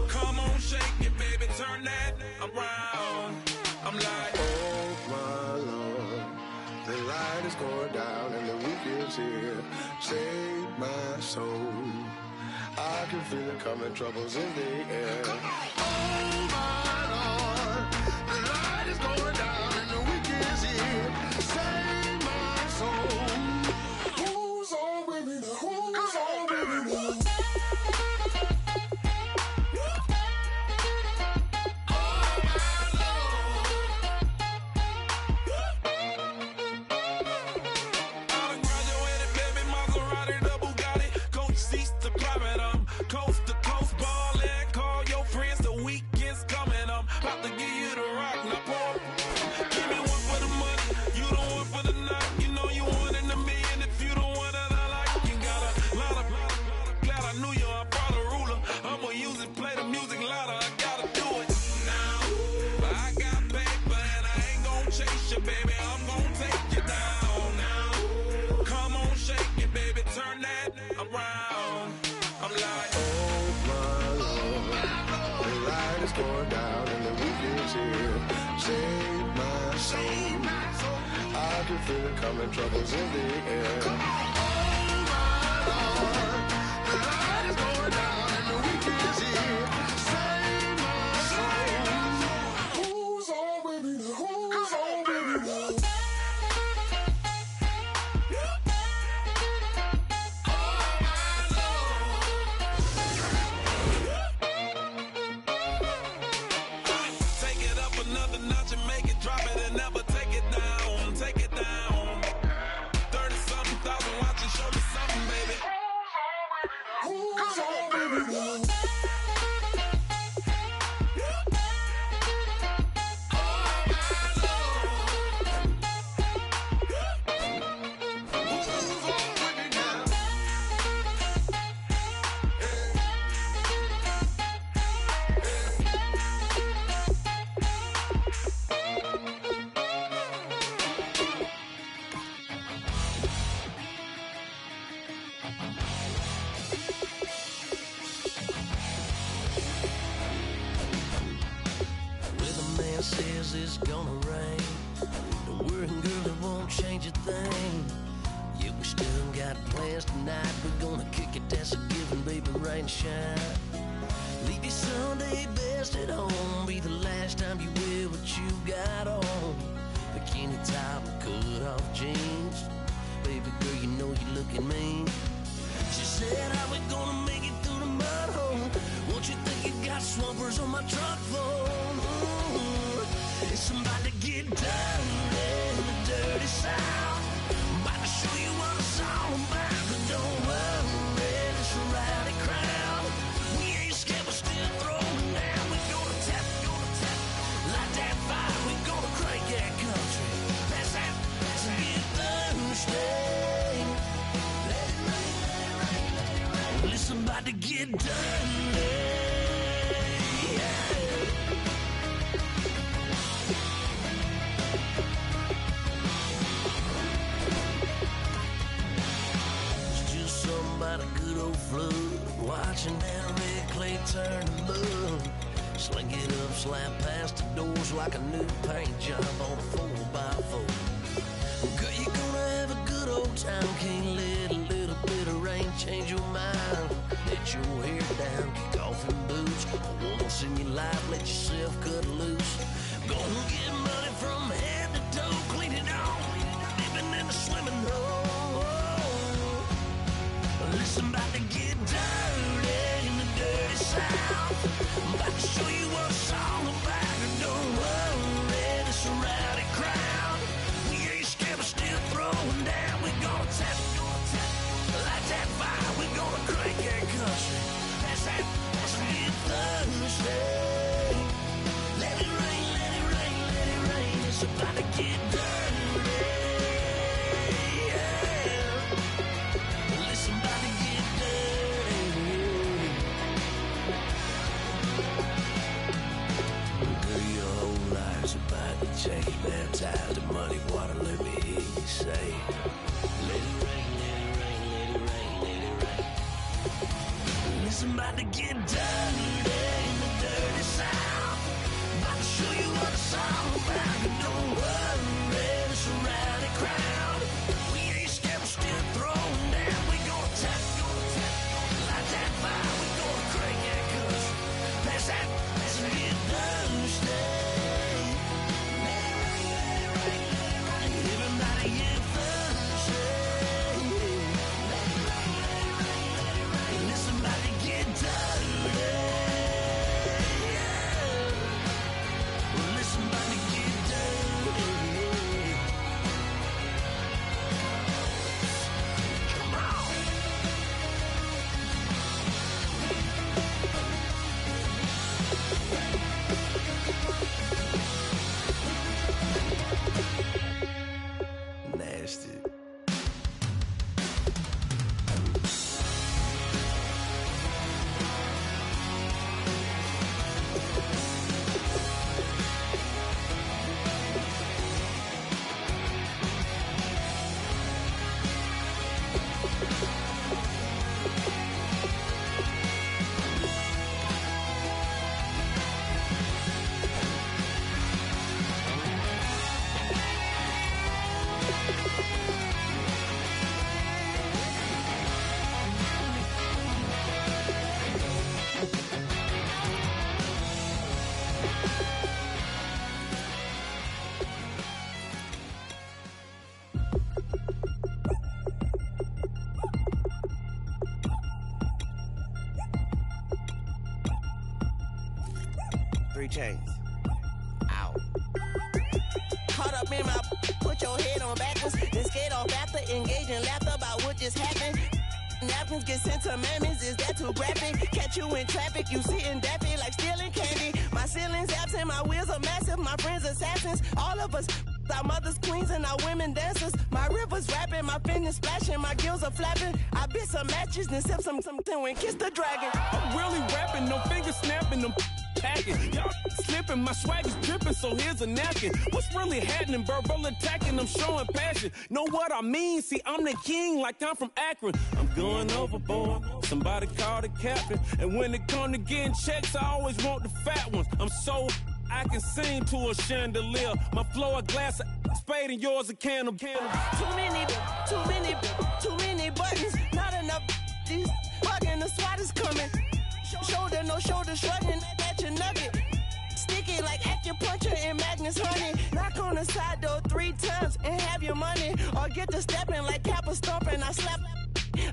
come on, shake it, baby, turn that around. I'm like, Oh my Lord, the light is going down and the weekend's here. Save my soul. I can feel it coming, troubles in the air. Oh my Lord, the light is going down and the weekend's here. Save my soul. Who's on with me now? Who's on with me now? About to give you the rock, now pour can feel it coming, troubles in the air. Oh my Lord, the light is going down and the weekend is here. Save my soul. Who's on with me now? Who's on with me now? Another notch and make it, drop it and never take it down. Take it down. 30-something thousand watching, show me something, baby. Who's on with me now? Says it's gonna rain. Don't worry, girl, it won't change a thing. Yeah, we still got plans tonight. We're gonna kick it, that's a given, baby, rain and shine. Leave your Sunday best at home. Be the last time you wear what you got on. Bikini top and cut off jeans. Baby girl, you know you're looking mean. She said, how we gonna make it through the mud hole? Won't you think you got swampers on my truck phone? It's about to get dirty in the dirty South. About to show you what it's all about. But don't worry, it's a rowdy crowd. We ain't scared, we're still throwing down. We gonna tap, light that fire. We gonna crank that country. That's that, let's get Thursday. Let it rain, let it rain, let it rain. Well, it's about to get dirty. About a good old flood, watching that red clay turn to mud. Sling it up, slap past the doors like a new paint job on a 4x4. Girl, you're gonna have a good old time. Can't let a little bit of rain change your mind. Let your hair down, kick off in boots. Once in your life, let yourself cut loose. Gonna get money from head to toe, clean it off, living in the swimming hole. Listen, about to get dirty in the dirty South. I'm about to show you what it's all about. And don't worry, it's a rowdy crowd. We ain't scared, we're still throwing down. We're gonna tap, light that fire. We're gonna crank that country. That's that, let's get Thursday. Let it rain, let it rain, let it rain. It's about to get dirty. chains. Ow. Caught up in my, put your head on backwards, then skate off after, engage in laughter about what just happened. Napkins get sent to mammies, is that too graphic? Catch you in traffic, you sitting daffy like stealing candy. My ceiling's absent, my wheels are massive, my friends assassins. All of us, our mothers queens and our women dancers. My rivers rapping, my fingers splashing, my gills are flapping. I bit some matches, then sip something and kiss the dragon. I'm really rapping, no fingers snapping, them packing. Y'all slipping, my swag is dripping, so here's a napkin. What's really happening? Verbal attacking, I'm showing passion. Know what I mean? See, I'm the king, like I'm from Akron. I'm going overboard. Somebody call the captain. And when it come to getting checks, I always want the fat ones. I'm so I can sing to a chandelier. My flow a glass of spade and yours a can of. Too many buttons. Not enough. These bugging, the SWAT is coming. Shoulder, no shoulder shrugging at your nugget. Sticky like acupuncture and Magnus honey. Knock on the side door 3 times and have your money. Or get to stepping like Kappa stomping. I slap.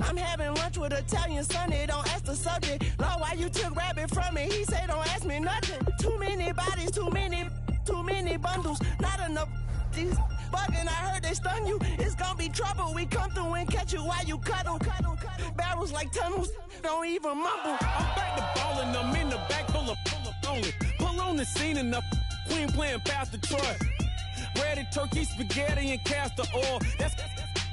I'm having lunch with Italian Sonny. Don't ask the subject. Lord, why you took rabbit from me? He say don't ask me nothing. Too many bodies, too many bundles. Not enough. These bugging, I heard they stung you. It's gonna be trouble. We come through and catch you while you cuddle. Barrels like tunnels. Don't even mumble. I'm back to ballin'. I'm in the back full of only. Pull on the scene enough. Queen playing Pastor Troy. Ready turkey, spaghetti, and castor oil. That's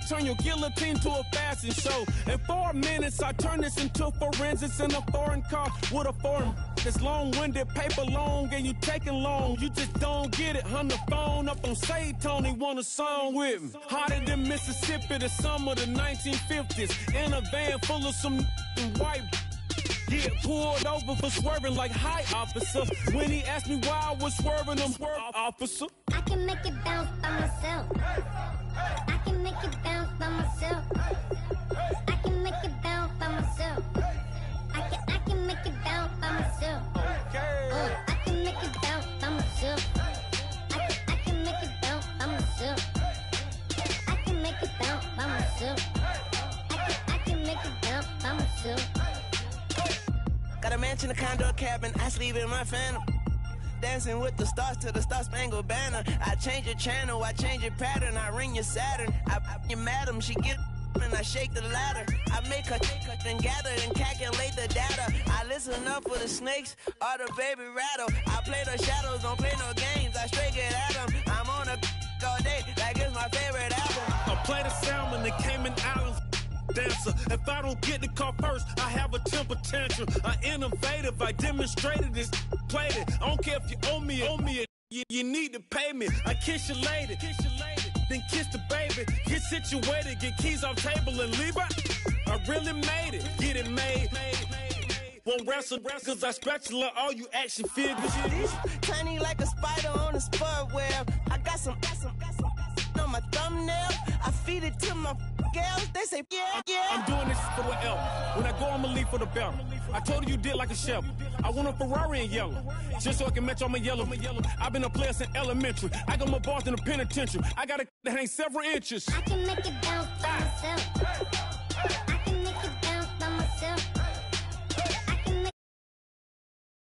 turn your guillotine to a fashion show. In 4 minutes, I turn this into forensics in a foreign car with a foreign. It's long-winded, paper long, and you taking long. You just don't get it. On the phone up on Say Tony, want a song with me. Hotter than Mississippi, the summer of the 1950s. In a van full of some white. Get pulled over for swerving like hi, officer. When he asked me why I was swerving, I'm officer. I can make it bounce by myself. I can make it bounce by myself. I can make it bounce by myself. I can make it bounce by myself. Okay. I can make it bounce by myself. I can make it bounce by myself. I can make it bounce by myself. I can make it bounce by myself. Got a mansion, a condo, a cabin. I sleep in my phantom. Dancing with the stars to the Star-Spangled Banner. I change your channel, I change your pattern. I ring your Saturn. I your madam, she get and I shake the ladder. I make her then gather and calculate the data. I listen up for the snakes or the baby rattle. I play the shadows, don't play no games. I straight get at them. I'm on a all day like it's my favorite album. I play the salmon, the Cayman Islands. Dancer. If I don't get the car first, I have a temper tantrum. I innovative, I demonstrated this, played it. I don't care if you owe me it. You need to pay me. I kiss your lady, then kiss the baby. Get situated, get keys off table and leave it. I really made it, get it made. Won't wrestle, cause I spatula all you action figures. Tiny like a spider on a spud web. I got some on my thumbnail. I feed it to my girls. They say, yeah. I'm doing this for the L. When I go, I'ma leave for the belt. I told you did like a chef. I want a Ferrari in yellow, just so I can match all my yellow. I've been a player since elementary. I got more bars than a penitentiary. I got a that ain't several inches. I can make it bounce by myself. I can make it bounce by myself.